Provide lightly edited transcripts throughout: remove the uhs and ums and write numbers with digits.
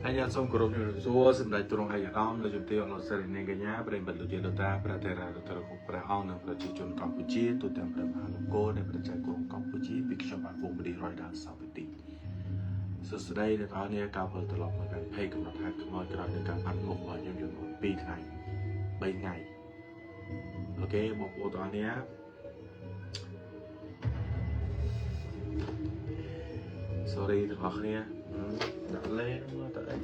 anh em xong cùng số sinh đại trong hai ông là chúng tôi là sẽ nên cái nhà bên bên lục địa đầu ta bên đây là tôi cũng bên ông là bên chỉ chọn Campuchia tôi tìm bên Hà Nội cô để bên trái cùng Campuchia bị cho bạn vùng đi rồi đang sao bị sự đây là tao này cao hơn từ lọc mà cái hay cầm đặt hai cái môi cái đó để cảm ăn một ở trong một pi ngày 3 ngày ok một ô tao này sorry từ lọc này đặt lên tới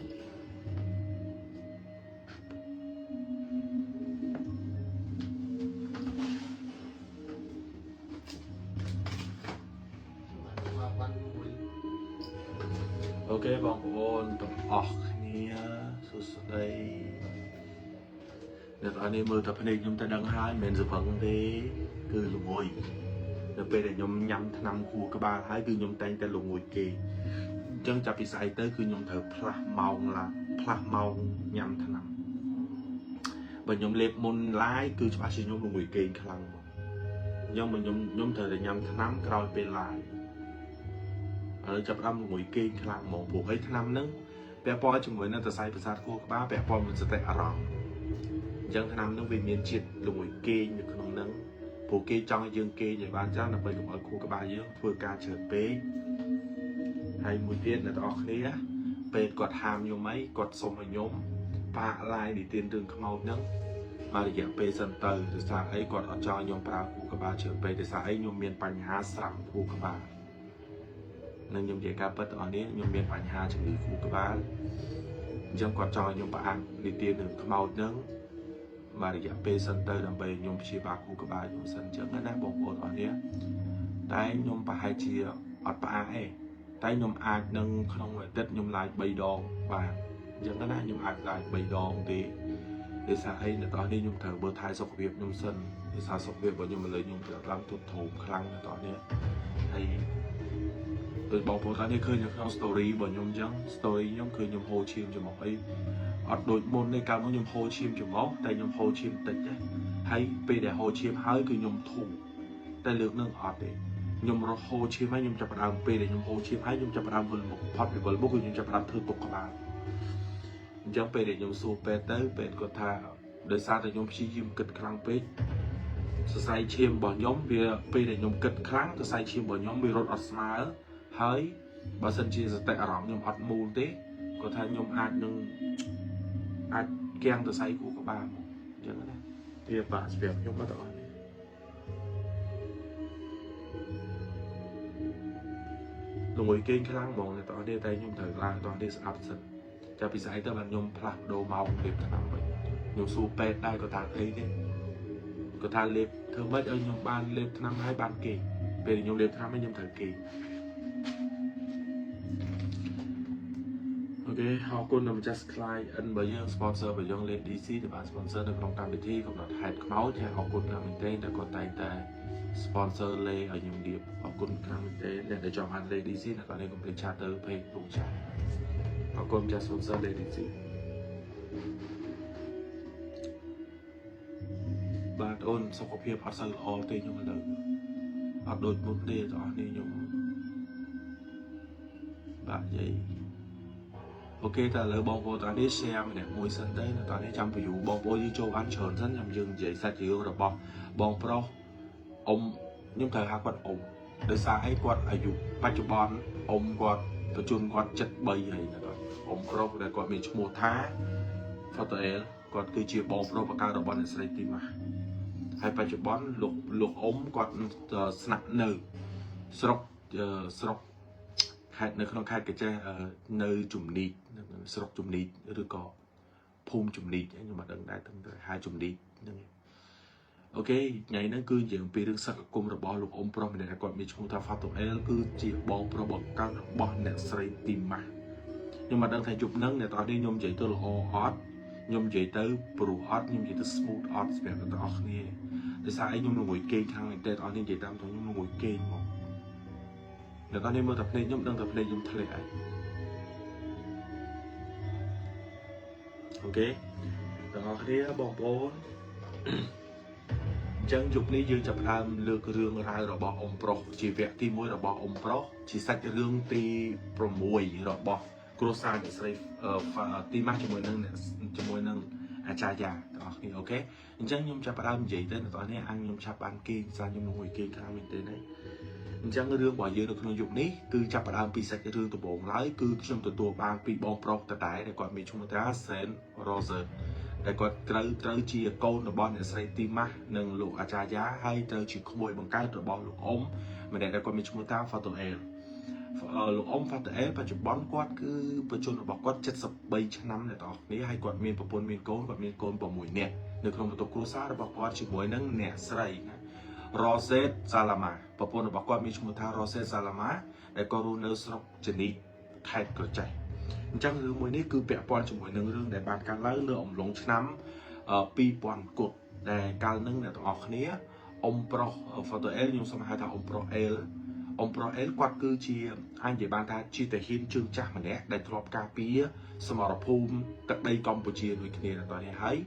okបងប្អូនទាំងអស់គ្នាសួស្តីអ្នកនរនេះមើលតែភ្នែកខ្ញុំតែដឹងហើយមិនមែនសភឹងទេគឺល្ងុយនៅពេលដែលខ្ញុំញ៉ាំថ្នាំខួរក្បាលហើយគឺខ្ញុំតែងតែល្ងុយគេអញ្ចឹងចាប់ពីស្អែកទៅគឺខ្ញុំត្រូវផ្លាស់ម៉ោងញ៉ាំថ្នាំបើខ្ញុំលេបមុនឡាយគឺច្បាស់ជាខ្ញុំល្ងុយគេខ្លាំងមកអញ្ចឹងបើខ្ញុំត្រូវតែញ៉ាំថ្នាំក្រោយពេលឡាយហើយចាប់ផ្ដើមល្ងុយគេខ្លាំងហ្មងព្រោះឲ្យថ្នាំហ្នឹងពាក់ព័ន្ធជាមួយនឹងសរសៃប្រសាទខួរក្បាលពាក់ព័ន្ធនឹងសតិអារម្មណ៍អញ្ចឹងថ្នាំហ្នឹងវាមានជាតិល្ងុយគេនៅក្នុងហ្នឹងព្រោះគេចង់ឲ្យយើងគេឲ្យបានច្រើនដើម្បីកុំឲ្យខួរក្បាលយើងធ្វើការច្រើនពេកហើយមួយទៀតអ្នកទាំងអស់គ្នាពេលគាត់ហាមខ្ញុំអីគាត់សុំឲ្យខ្ញុំបាក់ឡាយនិទានរឿងខ្មោចហ្នឹងមករយៈពេលសិនទៅដោយសារអីគាត់អត់ចង់ឲ្យខ្ញុំប្រើខួរក្បាលច្រើនពេកដោយសារអីខ្ញុំមានបញ្ហាស្រាំខួរក្បាលនឹងខ្ញុំនិយាយការពិតដល់នេះខ្ញុំមានបញ្ហាជំងឺខួរក្បាលអញ្ចឹងគាត់ចង់ឲ្យខ្ញុំផ្អាកនិទានរឿងខ្មោចហ្នឹងមករយៈពេលសិនទៅដើម្បីខ្ញុំព្យាបាលខួរក្បាលខ្ញុំសិនអញ្ចឹងណាបងប្អូនអរនេះតែខ្ញុំប្រហែលជាអត់ផ្អាកទេតែខ្ញុំអាចនឹងក្នុងមួយអាទិត្យខ្ញុំឡាយ3ដងបាទអញ្ចឹងណាខ្ញុំអាចឡាយ3ដងទេដោយសារអីនៅដល់នេះខ្ញុំត្រូវមើលថែសុខភាពខ្ញុំសិនដោយសារសុខភាពរបស់ខ្ញុំឥឡូវខ្ញុំត្រូវឡើងទុតធំខ្លាំងនៅដល់នេះហើយដោយបងប្អូនថានេះឃើញនៅក្នុង story របស់ខ្ញុំអញ្ចឹង story ខ្ញុំឃើញខ្ញុំហូរឈាមច្រមុះអីអត់ដូចមុនទេកាលមុនខ្ញុំហូរឈាមច្រមុះតែខ្ញុំហូរឈាមតិចទេហើយពេលដែលហូរឈាមហើយគឺខ្ញុំធូរតែលើកនឹងអត់ទេខ្ញុំរហូរឈាមហើយខ្ញុំចាប់ផ្ដើមពេលដែលខ្ញុំហូរឈាមហើយខ្ញុំចាប់ផ្ដើមវិលមុខផុតពីវិលមុខគឺខ្ញុំចាប់ផ្ដើមធ្វើទុកក្បាលអញ្ចឹងពេលដែលខ្ញុំសួរពេទ្យទៅពេទ្យគាត់ថាដោយសារតែខ្ញុំព្យាយាមគិតខ្លាំងពេកសរសៃឈាមរបស់ខ្ញុំវាពេលដែលខ្ញុំគិតខ្លាំងសរសៃឈាមរបស់ខ្ញុំវារត់អត់ស្មើហើយបើសិនជាសតិអារម្មណ៍ខ្ញុំអត់មូលទេគាត់ថាខ្ញុំអាចគាំងសរសៃខួរក្បាលមកអញ្ចឹងណាវាបាក់ស្រាប់ខ្ញុំមកទាំងអស់នេះល្ងុយគេងខ្លាំងហ្មងអ្នកទាំងអស់នេះតែខ្ញុំត្រូវឡើងទាំងអស់នេះស្អាប់សិនចាប់ពីស្អែកទៅបានខ្ញុំផ្លាស់ប្ដូរម៉ោងលេបថ្នាំវិញខ្ញុំសួរពេទ្យដែរគាត់ថាអីទេគាត់ថាលេបធ្វើម៉េចឲ្យខ្ញុំបានលេបថ្នាំហើយបានគេពេលខ្ញុំលេបថ្នាំខ្ញុំត្រូវគេអូខេអរគុណដល់ម្ចាស់ client របស់យើង sponsor របស់យើង Lady DC ដែលបាន sponsor នៅក្នុងកម្មវិធីកំណត់ហេតុខ្មោចហើយអរគុណខ្លាំងមែនទែនដែលគាត់តែងតែ sponsor លេឲ្យខ្ញុំរៀបអរគុណខ្លាំងមែនទែនដែលចង់បាន Lady DC នៅគាត់នេះកុំភ្លេច chat ទៅ page លោកចាអរគុណម្ចាស់ sponsor Lady DC បាទអូនសុខភាពអត់សូវល្អទេខ្ញុំឥឡូវអត់ដូចមុនទេបងប្អូនខ្ញុំបាទនិយាយអូខេតែឥឡូវបងប្អូនតើនេះ share ម្នាក់មួយសិនទៅតើនេះចាំ view បងប្អូនយើងចូលបានច្រើនសិនចាំយើងនិយាយសាច់រឿងរបស់បងប្រុសអ៊ំខ្ញុំត្រូវហៅគាត់អ៊ំដោយសារអីគាត់អាយុបច្ចុប្បន្នអ៊ំគាត់ប្រជជនគាត់73ហើយណាគាត់អ៊ំប្រុសដែលគាត់មានឈ្មោះថា Fatal គាត់គឺជាបងប្រុសបការបស់អ្នកស្រីទីម៉ាស់ហើយបច្ចុប្បន្នលោកអ៊ំគាត់ស្នាក់នៅស្រុកខេត្តនៅក្នុងខេត្តកញ្ចេះនៅជំនីកស្រុកជំនីកឬក៏ភូមិជំនីកខ្ញុំមិនដឹងដែរទៅហៅជំនីកហ្នឹងអូខេថ្ងៃហ្នឹងគឺនិយាយអំពីរឿងសកម្មភាពរបស់លោកអ៊ំប្រុសម្នាក់គាត់មានឈ្មោះថា Fatal គឺជាបងប្រុសបការបស់អ្នកស្រីទីម៉ាស់ខ្ញុំមិនដឹងថាជប់ហ្នឹងអ្នកទាំងអស់នេះខ្ញុំនិយាយទៅល្អអត់ខ្ញុំនិយាយទៅព្រោះអត់ខ្ញុំនិយាយទៅ smooth អត់សម្រាប់អ្នកទាំងអស់គ្នាដោយសារអីខ្ញុំល្ងុយគេខាងមែនតើអ្នកទាំងអស់នេះនិយាយតាមទៅខ្ញុំល្ងុយគេមកអ្នកទាំងអស់នេះមើលតែភ្នែកខ្ញុំដឹងតែភ្នែកខ្ញុំធ្លាក់ហើយអូខេទាំងអស់គ្នាបងប្អូនអញ្ចឹងយប់នេះយើងចាប់ផ្ដើមលើករឿងរ៉ាវរបស់អ៊ំប្រុសជាវគ្គទី1របស់អ៊ំប្រុសជាសាច់រឿងទី6របស់ គ្រួសារអ្នកស្រីទីម៉ាស់ជាមួយនឹងអាចារ្យទាំងអស់គ្នាអូខេអញ្ចឹងខ្ញុំចាប់ផ្ដើមនិយាយទៅអ្នកនរអញខ្ញុំឆាប់បានគេសារខ្ញុំនឹងមួយគេខ្លាំងមែនទេណាអញ្ចឹងរឿងរបស់យើងនៅក្នុងយុគនេះគឺចាប់ផ្ដើមពីសាច់រឿងដំបូងឡើយគឺខ្ញុំទទួលបានពីបងប្រុសតតែដែលគាត់មានឈ្មោះថា Sen Roser ដែលគាត់ត្រូវជាកូនរបស់អ្នកស្រីទីម៉ាស់និងលោកអាចារ្យហើយត្រូវជាក្មួយបង្កើតរបស់លោកអ៊ំម្នាក់ដែលគាត់មានឈ្មោះថា Fatoel លោកអ៊ំ Fatoel បច្ចុប្បន្នគាត់គឺប្រជជនរបស់គាត់73ឆ្នាំអ្នកទាំងអស់គ្នាហើយគាត់មានប្រពន្ធមានកូនគាត់មានកូន6នាក់នៅក្នុងបន្ទប់គ្រួសាររបស់គាត់ជាមួយនឹងអ្នកស្រីណា Rosette Salama ប្រពន្ធរបស់គាត់មានឈ្មោះថា Rosette Salama ដែលគាត់រស់នៅស្រុកជនីខេត្តក្រចេះអញ្ចឹងរឿងមួយនេះគឺពាក់ព័ន្ធជាមួយនឹងរឿងដែលបានកើតឡើងនៅអំឡុងឆ្នាំ2000គុតដែលកាលនឹងអ្នកទាំងអស់គ្នាអ៊ំប្រុស Fatoel ខ្ញុំសូមហៅថាអ៊ំប្រុស El គាត់គឺជាអញនិយាយបានថាជាទាហានជើងចាស់ម្នាក់ដែលធ្លាប់ការពារសមរភូមិទឹកដីកម្ពុជាដូចគ្នាតនេះហើយ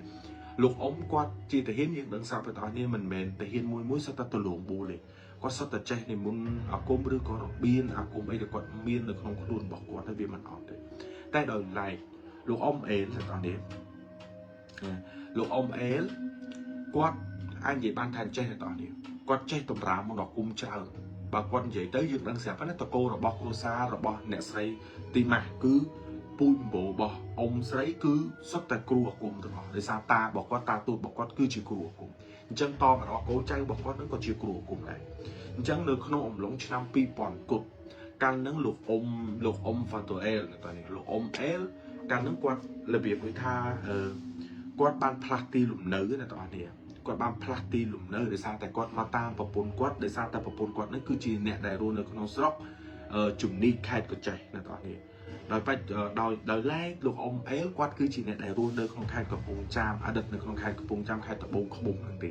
លោកអ៊ំគាត់ជាទាហានយើងដឹងស្រាប់ទៅដល់នេះមិនមែនទាហានមួយសុទ្ធតែទលងបួលទេគាត់សុទ្ធតែចេះនិមន្តអាគមឬក៏របៀនអាគមអីដែលគាត់មាននៅក្នុងខ្លួនរបស់គាត់ទៅវាមិនអត់ទេតែដោយឡែកលោកអ៊ំអេលទៅដល់នេះលោកអ៊ំអេលគាត់អញនិយាយបានថាចេះទៅដល់នេះគាត់ចេះតម្រាមមកដល់គុំច្រើនបើគាត់និយាយទៅយើងដឹងស្រាប់ណាតកោរបស់គ្រួសាររបស់អ្នកស្រីទីម៉ាស់គឺពូជម្បូររបស់អ៊ំស្រីគឺសុទ្ធតែគ្រូអាគមទាំងអស់ដោយសារតារបស់គាត់តាទូតរបស់គាត់គឺជាគ្រូអាគមអញ្ចឹងតមកដល់កូនចៅរបស់គាត់នឹងក៏ជាគ្រូអាគមដែរអញ្ចឹងនៅក្នុងអំឡុងឆ្នាំ2000គុតកាលនឹងលោកអ៊ំ Fatoel នៅតនេះលោកអ៊ំអេលកាលនឹងគាត់របៀបដូចថាគាត់បានផ្លាស់ទីលំនៅណាបងប្អូនគាត់បានផ្លាស់ទីលំនៅដោយសារតែគាត់មកតាមប្រពន្ធគាត់ដោយសារតែប្រពន្ធគាត់នឹងគឺជាអ្នកដែលរស់នៅក្នុងស្រុកជំនីខេត្តកោះចេះណាបងប្អូនដោយឡែកលោកអ៊ំអេលគាត់គឺជាអ្នកដែលរស់នៅក្នុងខេត្តកំពង់ចាមអតីតនៅក្នុងខេត្តកំពង់ចាមខេត្តត្បូងឃ្មុំហ្នឹងទេ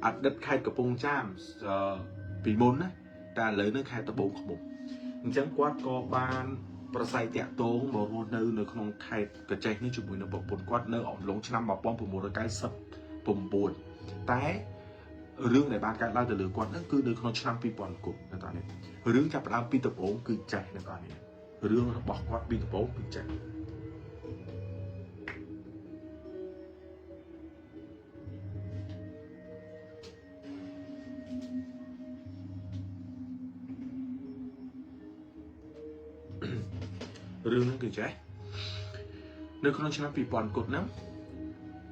អតីតខេត្តកំពង់ចាមពីមុនណាតែឥឡូវនៅខេត្តត្បូងឃ្មុំអញ្ចឹងគាត់ក៏បានប្រស័យតាក់ទងមករស់នៅក្នុងខេត្តកោះចេះនេះជាមួយនឹងប្រពន្ធគាត់នៅអំឡុងឆ្នាំ1999តែរឿងដែលបានកើតឡើងទៅលើគាត់ហ្នឹងគឺនៅក្នុងឆ្នាំ2000គុំណាតើនេះរឿងចាប់ផ្ដើមពីដំបូងគឺចេះណាតើនេះរឿងរបស់គាត់ពីដំបូងគឺចេះរឿងហ្នឹងគឺចេះនៅក្នុងឆ្នាំ2000គុំហ្នឹង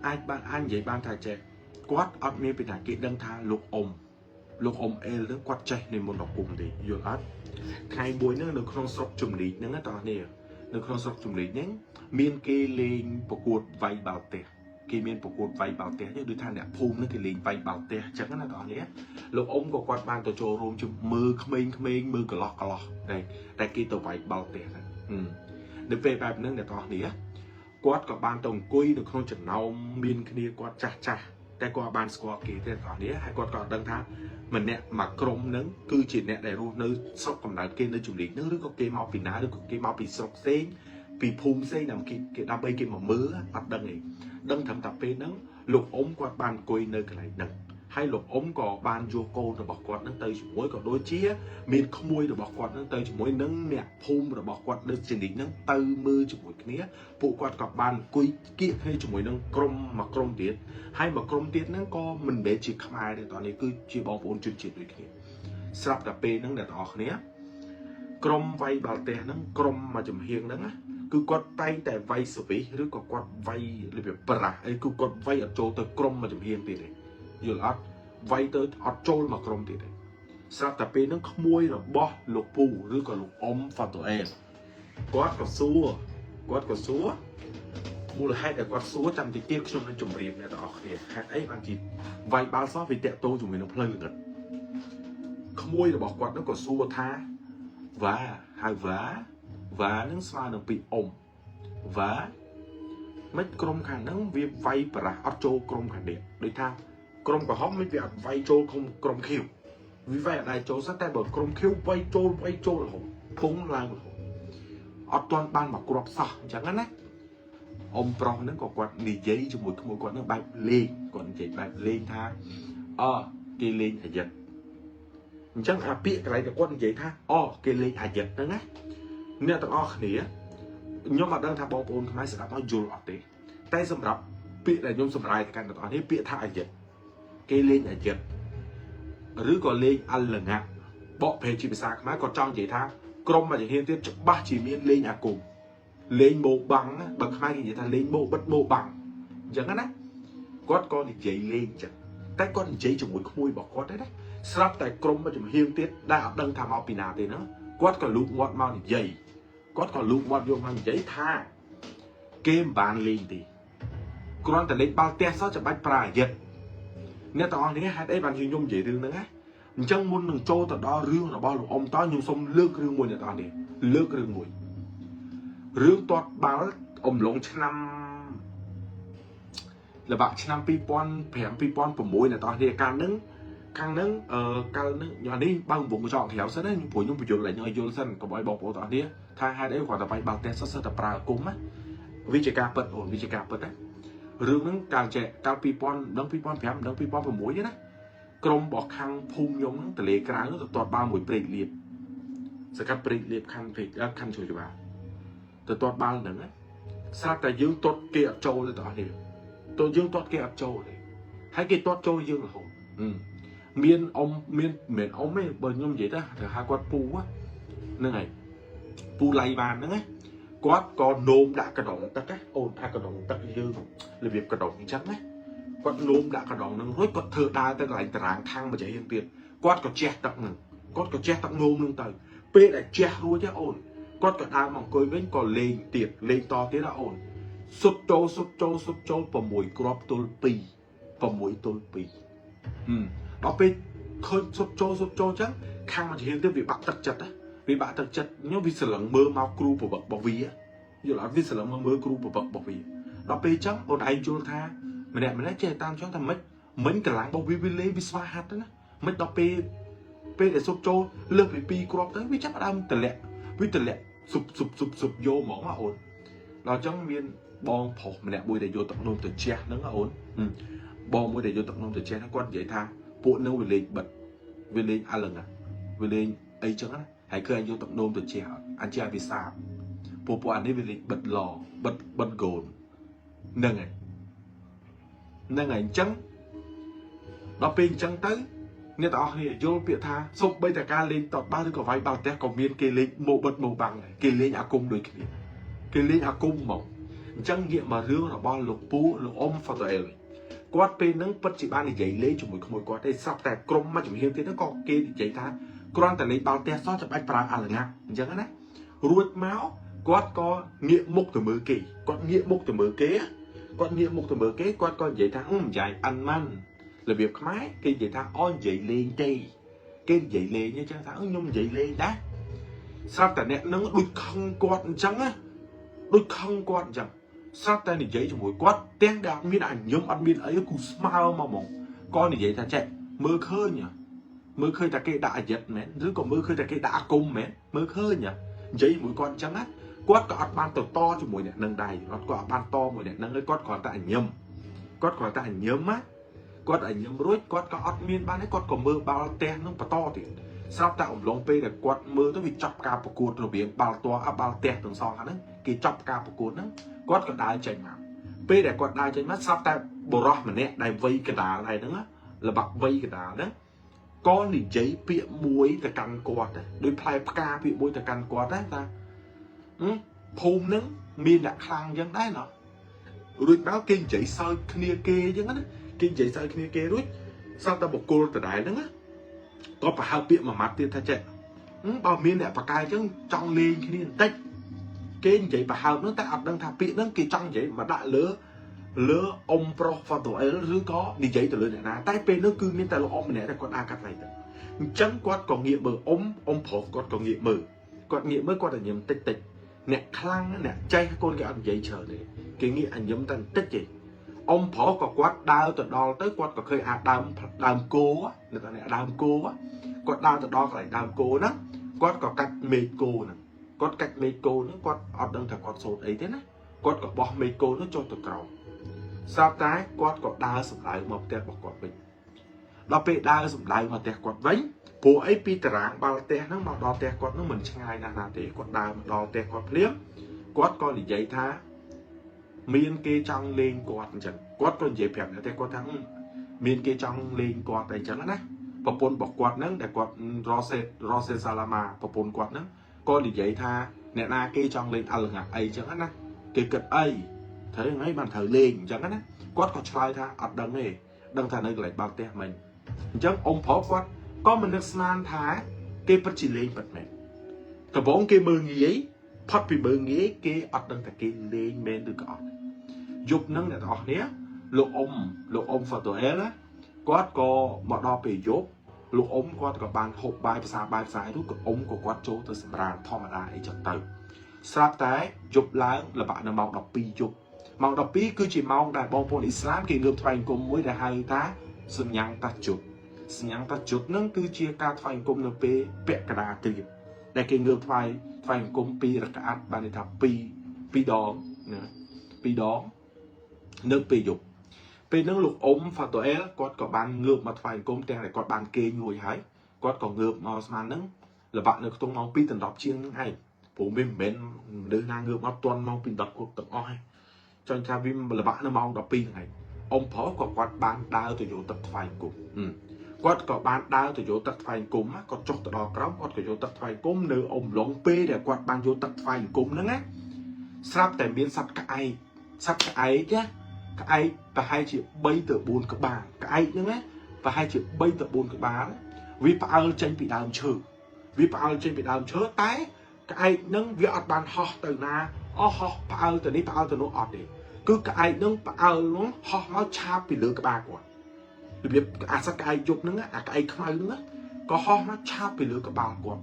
អាចបានអញនិយាយបានថាចេះគាត់អត់មានពីណាគេដឹងថាលោកអ៊ំអេលនឹងគាត់ចេះនិមន្តដល់គុំទេយល់អត់ថ្ងៃមួយហ្នឹងនៅក្នុងស្រុកជំនីកហ្នឹងតោះនេះនៅក្នុងស្រុកជំនីកហ្នឹងមានគេលេងប្រកួតវាយបាល់ទះគេមានប្រកួតវាយបាល់ទះដូចថាអ្នកភូមិហ្នឹងគេលេងវាយបាល់ទះអញ្ចឹងណាតោះនេះលោកអ៊ំក៏គាត់បានទៅចូលរួមជមើលក្មេងៗមើលកន្លោះតែគេទៅវាយបាល់ទះហ្នឹងនៅពេលបែបហ្នឹងអ្នកតោះនេះគាត់ក៏បានទៅអង្គុយនៅក្នុងចំណោមមានគ្នាគាត់ចាស់តែគាត់បានស្គាល់គេទេបងប្អូនហើយគាត់ក៏ដឹងថាម្នាក់មួយក្រុមហ្នឹងគឺជាអ្នកដែលរស់នៅស្រុកកំណើតគេនៅជំនីកហ្នឹងឬក៏គេមកពីណាឬក៏គេមកពីស្រុកផ្សេងពីភូមិផ្សេងដើម្បីគេមកមើលអត់ដឹងទេដឹងត្រឹមតែពេលហ្នឹងលោកអ៊ំគាត់បានអង្គុយនៅកន្លែងហ្នឹងហើយលោកអ៊ំក៏បានយកកូនរបស់គាត់ហ្នឹងទៅជាមួយក៏ដូចជាមានក្មួយរបស់គាត់ហ្នឹងទៅជាមួយនឹងអ្នកភូមិរបស់គាត់នៅជំនីកហ្នឹងទៅមើលជាមួយគ្នាពួកគាត់ក៏បានអង្គុយគៀកគ្នាជាមួយនឹងមួយក្រុមទៀតហើយមួយក្រុមទៀតហ្នឹងក៏មិនមែនជាខ្មែរទេតោះនេះគឺជាបងប្អូនជនជាតិដូចគ្នាស្រាប់តែពេលហ្នឹងអ្នកទាំងអស់គ្នាក្រុមវាយបាល់ទះហ្នឹងក្រុមមួយចំហៀងហ្នឹងណាគឺគាត់តែងតែវាយសវិសឬក៏គាត់វាយរបៀបប្រាស់អីគឺគាត់វាយអត់ចូលទៅក្រុមមួយចំហៀងទៀតទេយល់អត់វាយទៅអត់ចូលមកក្រុមទៀតទេស្រាប់តែពេលហ្នឹងក្មួយរបស់លោកពូឬក៏លោកអ៊ំ Fatoel គាត់ក៏សួរមូលហេតុដែលគាត់សួរចាំតិចទៀតខ្ញុំនឹងជម្រាបអ្នកទាំងអស់គ្នាហេតុអីបានជាវាយបាល់សោះវាតាក់ទងជាមួយនឹងផ្លូវល្ងិតក្មួយរបស់គាត់ហ្នឹងក៏សួរថាវ៉ានឹងស្មើនឹងពីអ៊ំវ៉ាមិនក្រុមខាងហ្នឹងវាវាយប្រាស់អត់ចូលក្រុមខាងនេះដូចថាក្រុមក្រហមមិនវាអត់វាយចូលក្រុមខៀវវាវាយអត់ដែរចូលសោះតែបើក្រុមខៀវវាយចូលរហូតពងឡើងរហូតអត់ទាន់បានមកគ្រាប់សោះអញ្ចឹងណាអ៊ំប្រុសហ្នឹងក៏គាត់និយាយជាមួយក្មួយគាត់ហ្នឹងបែបលេងគាត់និយាយបែបលេងថាគេលេងអាយិតអញ្ចឹងអាពាក្យកន្លែងតែគាត់និយាយថាគេលេងអាយិតហ្នឹងណា អ្នកទាំងអស់គ្នាខ្ញុំអត់ដឹងថាបងប្អូនខ្មែរស្ដាប់ឲ្យយល់អត់ទេតែសម្រាប់ពាក្យដែលខ្ញុំសម្រាយទៅកាន់ទាំងអស់នេះពាក្យថាអាយិតគេលេងអាយិតឬក៏លេងអលងាក់បកប្រែជាភាសាខ្មែរគាត់ចង់និយាយថាក្រុមមួយជំហានទៀតច្បាស់ជាមានលេងអាគមលេងបោបាំងបើខ្មែរគេនិយាយថាលេងបោបិទបោបាំងអញ្ចឹងណាគាត់ក៏និយាយលេងចឹងតែគាត់និយាយជាមួយក្មួយរបស់គាត់ដែរណាស្រាប់តែក្រុមមួយជំហានទៀតដែលអត់ដឹងថាមកពីណាទេហ្នឹងគាត់ក៏លូកមាត់មកនិយាយគាត់ក៏លូកមាត់យកមកនិយាយថាគេមិនបានលេងទេគ្រាន់តែលេងបាល់ទះសោះចាំបាច់ប្រើអាយិតអ្នកទាំងអស់នេះហេតុអីបានខ្ញុំនិយាយរឿងហ្នឹងណាអញ្ចឹងមុននឹងចូលទៅដល់រឿងរបស់លោកអ៊ំតើខ្ញុំសូមលើករឿងមួយអ្នកទាំងអស់នេះលើករឿងមួយរឿងទាត់បាល់អំឡុងឆ្នាំល្បាក់ឆ្នាំ2005 2006អ្នកទាំងអស់នេះកាលហ្នឹងខាងហ្នឹងកាលហ្នឹងយ៉ាងនេះបើកំពុងចង់ក្រៅសិនណាព្រោះខ្ញុំបញ្យល់ឡើងឲ្យយល់សិនកុំឲ្យបងប្អូនទាំងអស់នេះថាហេតុអីគាត់តែបាយបាល់ទះសិតតែប្រើគុំណាវិជាការពិតអូនវិជាការពិតណារឿងហ្នឹងកាល2000ដល់2005ដល់2006ណាក្រុមរបស់ខាងភូមិខ្ញុំហ្នឹងតលេក្រៅទៅទាត់បាល់មួយព្រែកលៀបសកាត់ព្រែកលៀបខាងជួយច្បាស់ទៅទាត់បាល់ហ្នឹងស្រាប់តែយើងទាត់គេអត់ចូលទេទាំងអស់នេះទៅយើងទាត់គេអត់ចូលទេហើយគេទាត់ចូលយើងរហូតមានអ៊ំមានមិនអ៊ំទេបើខ្ញុំនិយាយទៅហៅគាត់ពូហ្នឹងហើយពូឡៃបានហ្នឹងណាគាត់ក៏នោមដាក់កណ្ដុងទឹកណាអូនថាកណ្ដុងទឹកយើងរបៀបកណ្ដុងអញ្ចឹងណាគាត់នោមដាក់កណ្ដុងហ្នឹងរួចគាត់ធ្វើដើរទៅកន្លែងតារាងខាងមួយចេះយើងទៀតគាត់ក៏ជះទឹកហ្នឹងគាត់ក៏ជះទឹកនោមហ្នឹងទៅពេលដែលជះរួចអូនគាត់ក៏ដើរមកអង្គុយវិញក៏លេងទៀតលេងតទៀតណាអូនសុទ្ធចូល6គ្រាប់ទល់2 6ទល់2ដល់ពេលឃើញសុទ្ធចូលអញ្ចឹងខាងមួយចេះទៀតវាបាក់ទឹកចិត្តណាវាបាក់ទឹកចិត្តខ្ញុំវាស្រឡឹងមើលមកគ្រូប្រវត្តិរបស់វាយល់អត់វាស្រឡឹងមកមើលគ្រូប្រវត្តិរបស់វាដល់ពេលអញ្ចឹងអូនឯងយល់ថាម្នាក់ចេះតាមអញ្ចឹងថាមិញកម្លាំងរបស់វាលេងវាស្វាហាត់ណាមិនដល់ពេលដែលសុទ្ធចូលលើសពី2គ្រាប់ទៅវាចាប់ដើមទម្លាក់វាទម្លាក់ស៊ុបយកហ្មងណាអូនដល់អញ្ចឹងមានបងប្រុសម្នាក់មួយដែលយកទឹកនោមទៅជះហ្នឹងណាអូនបងមួយដែលយកទឹកនោមទៅជះហ្នឹងគាត់និយាយថាពួកនឹងវាលេងបិទវាលេងអលឹងវាលេងអីចឹងណាហើយគឺអញយកទឹកនោមទៅជះអញជះវាសាបពួកអានេះវាលេងបិទឡបិទកូនហ្នឹងហើយអញ្ចឹងដល់ពេលអញ្ចឹងទៅអ្នកទាំងអស់គ្នាយល់ពាក្យថាសូម្បីតែការលេងតបបាល់ឬក៏វាយបាល់ផ្ទះក៏មានគេលេងម៉ូបិទម៉ូបាំងដែរគេលេងអាគមដូចគ្នាគេលេងអាគមហ្មងអញ្ចឹងងាកមករឿងរបស់លោកពូលោកអ៊ំហ្វាតអែលគាត់ពេលហ្នឹងពិតជាបាននិយាយលេងជាមួយក្មួយគាត់ទេស្រាប់តែក្រុមមួយជំហានទៀតហ្នឹងក៏គេនិយាយថាគ្រាន់តែលេងបាល់ទះសោះចាំបាច់ប្រើអលងាក់អញ្ចឹងណារួចមកគាត់ក៏ងាកមុខទៅមើលគេគាត់ងាកមុខទៅមើលគេគាត់ក៏និយាយថាយាយអាន់ម៉ាន់របៀបខ្មែរគេនិយាយថាអោនិយាយលេងទេគេនិយាយលេងអញ្ចឹងថាខ្ញុំនិយាយលេងដែរស្រាប់តែអ្នកនឹងដូចខឹងគាត់អញ្ចឹងណាដូចខឹងគាត់អញ្ចឹងស្រាប់តែនិយាយជាមួយគាត់ទាំងដែលអត់មានអញ្ញឹមអត់មានអីគូស្មើមកហ្មងក៏និយាយថាចេះមើលឃើញតែគេដាក់អាយិតមែនឬក៏មើលឃើញតែគេដាក់អាគមមែនមើលឃើញនិយាយមួយគាត់អញ្ចឹងណាគាត់ក៏អត់បានទៅតជាមួយអ្នកនឹងដែរគាត់ក៏អត់បានតមួយអ្នកនឹងហើយគាត់គ្រាន់តែអញ្ញឹមណាគាត់អញ្ញឹមរួចគាត់ក៏អត់មានបានទេគាត់ក៏មើលបាល់ទះនឹងបន្តទៀតស្រាប់តែអំឡុងពេលដែលគាត់មើលទៅវាចាប់ការប្រកួតរវាងបាល់ទះទាំងសងហ្នឹងគេចាប់ការប្រកួតហ្នឹងគាត់ក៏ដើរចេញមកពេលដែលគាត់ដើរចេញមកស្រាប់តែបរោះម្នាក់ដែលវ័យកណ្ដាលហើយហ្នឹងល្បាក់វ័យកណ្ដាលហ្នឹងក៏និយាយពាក្យមួយទៅកាន់គាត់ដែរដោយផ្លែផ្កាពាក្យមួយទៅកាន់គាត់ដែរថាភូមិហ្នឹងមានអ្នកខ្លាំងអញ្ចឹងដែរណោះរួចមកគេនិយាយសើចគ្នាគេអញ្ចឹងណាគេនិយាយសើចគ្នាគេរួចស្រាប់តែបុគ្គលដដែលហ្នឹងក៏ប្រហែលពាក្យមួយម៉ាត់ទៀតថាចេះបើមានអ្នកបកកាយអញ្ចឹងចង់លេងគ្នាបន្តិចគេនិយាយប្រហែលហ្នឹងតែអត់ដឹងថាពាក្យហ្នឹងគេចង់និយាយមកដាក់លើអ៊ំប្រុសហ្វាតូអែលឬក៏និយាយទៅលើអ្នកណាតែពេលនោះគឺមានតែលោកអ៊ំម្នាក់តែគាត់ដើរកាត់ថ្លៃទៅអញ្ចឹងគាត់ក៏ងាកមើលអ៊ំប្រុសគាត់ក៏ងាកមើលគាត់តែញឹមតិចអ្នកខ្លាំងអ្នកចេះកូនគេអត់និយាយច្រើនទេគេងាកអញញឹមតែបន្តិចទេអ៊ំប្រុសក៏គាត់ដើរទៅដល់ទៅគាត់ក៏ឃើញអាដើមគោនៅតែដើមគោគាត់ដើរទៅដល់កន្លែងដើមគោហ្នឹងគាត់ក៏កាច់មេឃគោហ្នឹងគាត់កាច់មេឃគោហ្នឹងគាត់អត់ដឹងថាគាត់សូត្រអីទេណាគាត់ក៏បោះមេឃគោហ្នឹងចុះទៅក្រោមស្រាប់តែគាត់ក៏ដើរសម្ដៅមកផ្ទះរបស់គាត់វិញ ដល់ពេលដើរសម្ដៅមកផ្ទះគាត់វិញព្រោះអីពីតារាងបាល់ផ្ទះហ្នឹងមកដល់ផ្ទះគាត់ហ្នឹងមិនឆ្ងាយណាស់ណាទេគាត់ដើរមកដល់ផ្ទះគាត់ភ្លាមគាត់ក៏និយាយថាមានគេចង់លេងគាត់អញ្ចឹងគាត់ក៏និយាយប្រាប់តែគាត់ថាមានគេចង់លេងគាត់តែអញ្ចឹងណាប្រពន្ធរបស់គាត់ហ្នឹងដែលគាត់រ៉ូសេសាឡាម៉ាប្រពន្ធគាត់ហ្នឹងក៏និយាយថាអ្នកណាគេចង់លេងអលងាអីអញ្ចឹងណាគេគិតអីត្រូវហ្នឹងហើយបានត្រូវលេងអញ្ចឹងណាគាត់ក៏ឆ្លើយថាអត់ដឹងទេដឹងថានៅកន្លែងបាល់ផ្ទះមិញអញ្ចឹងអ៊ំប្រុសគាត់ក៏មិននឹកស្មានថាគេពិតជាលេងពិតមែនដំបូងគេមើងងាយផុតពីមើងងាយគេអត់ដឹងថាគេលេងមែនឬក៏អត់យប់ហ្នឹងអ្នកទាំងអស់គ្នាលោកអ៊ំហ្វាតូអែលណាគាត់ក៏មកដល់ពេលយប់លោកអ៊ំគាត់ក៏បានហូបបាយភាសារួចក៏អ៊ំក៏គាត់ចូលទៅសម្រាលធម្មតាអីចឹងទៅស្រាប់តែយប់ឡើងល្បាក់នៅម៉ោង12យប់ម៉ោង12គឺជាម៉ោងដែលបងប្អូនអ៊ីស្លាមគេងើបថ្វាយអង្គមមួយដែលហៅថាសញ្ញាំងតាជុតសញ្ញាំងតាជុតហ្នឹងគឺជាការថ្វាយអង្គមនៅពេលពាក់កណ្ដាលគ្រាដែលគេងើបថ្វាយអង្គម2រកាអាត់បានន័យថា2ដងណា2ដងនៅពេលយប់ពេលហ្នឹងលោកអ៊ំហ្វាតូអែលគាត់ក៏បានងើបមកថ្វាយអង្គមទាំងតែគាត់បានគេងរួចហើយគាត់ក៏ងើបមកស្មានហ្នឹងល្បាក់នៅក្នុងម៉ោង2ដណ្ដប់ជាងហ្នឹងឯងព្រោះវាមិនមែនមនុស្សណាងើបមកទាន់ម៉ោង2ដណ្ដប់គ្រប់ទាំងអស់ឯងចង់ថាវាល្បាក់នៅម៉ោង12ហ្នឹងឯងអ៊ំប្រុសក៏គាត់បានដើរទៅយកទឹកថ្វាយអង្គមគាត់ក៏បានដើរទៅយកទឹកថ្វាយអង្គមគាត់ចុះទៅដល់ក្រោមគាត់ក៏យកទឹកថ្វាយអង្គមនៅអ៊ំឡុងពេលដែលគាត់បានយកទឹកថ្វាយអង្គមហ្នឹងណាស្រាប់តែមានសត្វក្អែកណាក្អែកប្រហែលជា3ទៅ4ក្បាលក្អែកហ្នឹងណាប្រហែលជា3ទៅ4ក្បាលវាផ្អើលចេញពីដើមឈើតែក្អែកហ្នឹងវាអត់បានហោះទៅណាហោះផ្អើលទៅនេះផ្អើលទៅនោះអត់ទេគឺក្អែកហ្នឹងផ្អើលនោះហោះមកឆាបពីលើក្បាលគាត់របៀបអាសត្វក្អែកយប់ហ្នឹងអាក្អែកខ្មៅហ្នឹងក៏ហោះមកឆាបពីលើក្បាលគាត់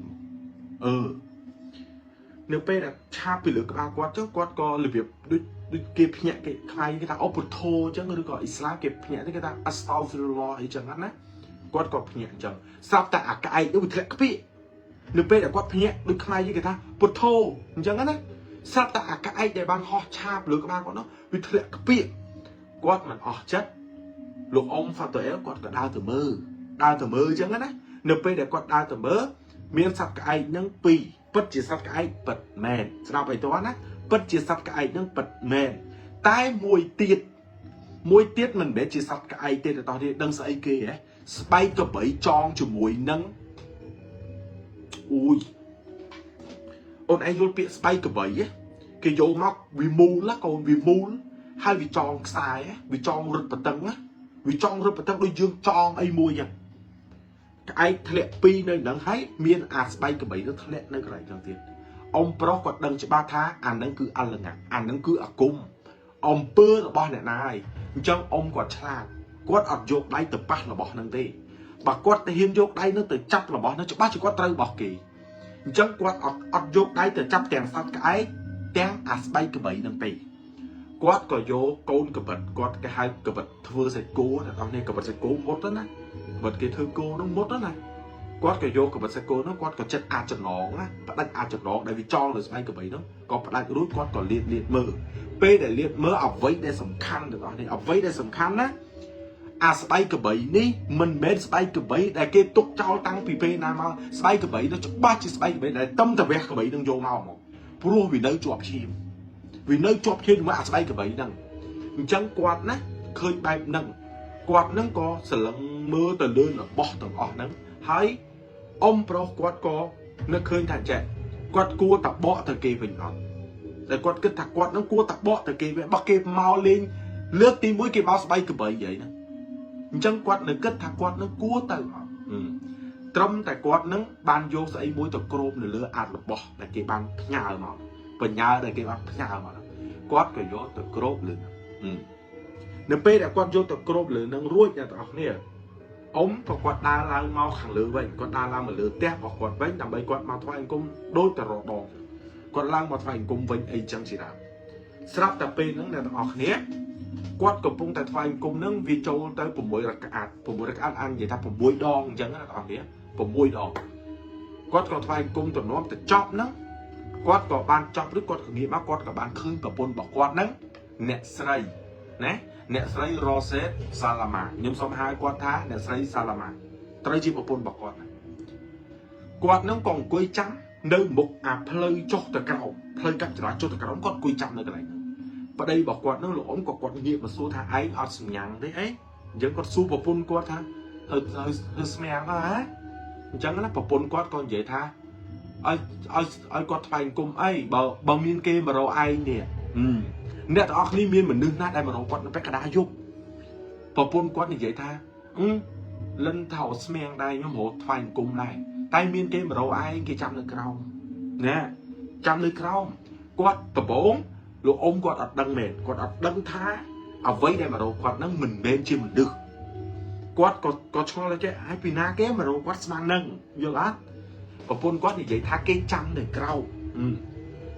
នៅពេលដែលឆាបពីលើក្បាលគាត់ចឹងគាត់ក៏របៀបដូចគេភ្ញាក់គេខ្លាយគេថាអពុទ្ធោអញ្ចឹងឬក៏អ៊ីស្លាមគេភ្ញាក់គេថាអស្តាហ្វីរុលឡោះអីចឹងណាគាត់ក៏ភ្ញាក់អញ្ចឹងស្រាប់តែអាក្អែកនោះវាធ្លាក់ខ្ពាកនៅពេលដែលគាត់ភ្ញាក់ដូចខ្លាយគេថាពុទ្ធោអញ្ចឹងណាស្រាប់តែអាក្អែកដែលបានហោះឆាបលើក្បាលគាត់នោះវាធ្លាក់ខ្ពាកគាត់មិនអស់ចិត្តលោកអ៊ំហ្វាតូអែលគាត់ក៏ដើរទៅមើលអញ្ចឹងណានៅពេលដែលគាត់ដើរទៅមើលមានសត្វក្អែកហ្នឹងពីរពិតជាសត្វក្អែកពិតមែនស្ដាប់ឲ្យតោះណាពិតជាសត្វក្អែកហ្នឹងពិតមែនតែមួយទៀតមិនមែនជាសត្វក្អែកទេតោះនេះដឹងស្អីគេហ៎ស្បែកក្របីចងជាមួយនឹងអូនឯងយល់ពាក្យស្បែកក្របីគេយកមកវាមូលណាកូនវាមូលហើយវាចងខ្សែវាចងរឹតបតឹងណាវាចងរឹតបតឹងដូចយើងចងអីមួយចឹងក្អែកធ្លាក់ពីរនៅហ្នឹងហើយមានអាស្បែកក្របីទៅធ្លាក់នៅកន្លែងហ្នឹងទៀតអ៊ំប្រុសគាត់ដឹងច្បាស់ថាអាហ្នឹងគឺអលងាអាហ្នឹងគឺអាគមអំពើរបស់អ្នកណាហើយអញ្ចឹងអ៊ំគាត់ឆ្លាតគាត់អត់យកដៃទៅប៉ះរបស់ហ្នឹងទេបើគាត់ទៅហ៊ានយកដៃនោះទៅចាប់របស់នោះច្បាស់ជាគាត់ត្រូវរបស់គេអញ្ចឹងគាត់អត់យកដៃទៅចាប់ទាំងសត្វក្អែកទាំងអាស្បែកក្របីហ្នឹងទេគាត់ក៏យកកូនកបិតគាត់គេហៅកបិតធ្វើសាច់គោអ្នកនរនេះកបិតសាច់គោមុតណាកបិតគេធ្វើគោនោះមុតណាគាត់ក៏យកកបិតសាច់គោនោះគាត់ក៏ចិត្តអាចចំណងណាផ្ដាច់អាចចំណងដែលវាចងលើស្បែកក្របីនោះក៏ផ្ដាច់រួចគាត់ក៏លាតមើលពេលដែលលាតមើលអ្វីដែលសំខាន់ទាំងអស់នេះអ្វីដែលសំខាន់ណាអាស្បែកក្របីនេះមិនមែនស្បែកក្របីដែលគេទុកចោលតាំងពីពេលណាមកស្បែកក្របីនោះច្បាស់ជាស្បែកក្របីដែលតំតវះក្របីនឹងយកមកព្រោះវានៅជាប់ឈាមជាមួយអាស្បែកក្របីហ្នឹងអញ្ចឹងគាត់ណាឃើញបែបហ្នឹងគាត់ហ្នឹងក៏សលឹងមើលទៅលើរបស់ទាំងអស់ហ្នឹងហើយអ៊ំប្រុសគាត់ក៏នឹកឃើញថាចេះគាត់គួរតែបកទៅគេវិញអត់តែគាត់គិតថាគាត់ហ្នឹងគួរតែបកទៅគេវិញរបស់គេមកលេងលើកទី1គេមកស្បែកក្របីហីណាអញ្ចឹងគាត់នៅគិតថាគាត់នឹងគួរទៅអត់ត្រឹមតែគាត់នឹងបានយកស្អីមួយទៅគ្របនៅលើអារបស់ដែលគេបានផ្ញើមកបញ្ញាដែលគេបានផ្ញើមកគាត់ក៏យកទៅគ្របលើនៅពេលដែលគាត់យកទៅគ្របលើនឹងរួចអ្នកទាំងអស់គ្នាអ៊ំក៏គាត់ដើរឡើងមកខាងលើវិញគាត់ដើរឡើងមកលើផ្ទះរបស់គាត់វិញដើម្បីគាត់មកថ្វាយអង្គមដូចតរដងគាត់ឡើងមកថ្វាយអង្គមវិញអីចឹងជាដើមស្រាប់តែពេលហ្នឹងអ្នកទាំងអស់គ្នាគាត់កំពុងតែថ្វាយអង្គមហ្នឹងវាចូលទៅ6រកាអាត់អាននិយាយថា6ដងអញ្ចឹងណាបងប្អូន6ដងគាត់ក៏ថ្វាយអង្គមទំនាប់ទៅចប់ហ្នឹងគាត់ក៏បានចប់ឬគាត់ក៏ងាកមកគាត់ក៏បានឃើញប្រពន្ធរបស់គាត់ហ្នឹងអ្នកស្រីណា អ្នកស្រី Rosette Salama ខ្ញុំសូមហៅគាត់ថាអ្នកស្រី Salama ត្រូវជាប្រពន្ធរបស់គាត់គាត់នឹងក៏អង្គុយចាំនៅមុខអាផ្លូវចុះទៅក្រោមផ្លូវកាត់ចរាចរណ៍ទៅក្រោមគាត់អង្គុយចាំនៅកន្លែងហ្នឹងប្តីរបស់គាត់នឹងលោកអ៊ំក៏គាត់ងាកមកសួរថាឯងអត់សម្ញាំងទេអីអញ្ចឹងគាត់សួរប្រពន្ធគាត់ថាហើយស្មាំងហ៎អញ្ចឹងណាប្រពន្ធគាត់ក៏និយាយថាឲ្យគាត់ថ្លែងគុំអីបើមានគេមករកឯងនេះអ្នកទាំងអស់គ្នាមានមនុស្សណាដែលមករកគាត់នៅពេលកដាយប់ប្រពន្ធគាត់និយាយថាលិនថាស្មាំងដែរខ្ញុំរកថ្លែងគុំដែរតែមានគេមករកឯងគេចាំនៅក្រោមណាចាំនៅក្រោមគាត់ដំបងលោកអ៊ំគាត់អត់ដឹងមែនគាត់អត់ដឹងថាអ្វីដែលមករកគាត់នឹងមិនមែនជាមនុស្សគាត់ក៏ឆ្ងល់ដែរចេះហើយពីណាគេមករកគាត់ស្មាននឹងយល់អត់ប្រពន្ធគាត់និយាយថាគេចាំនៅក្រោម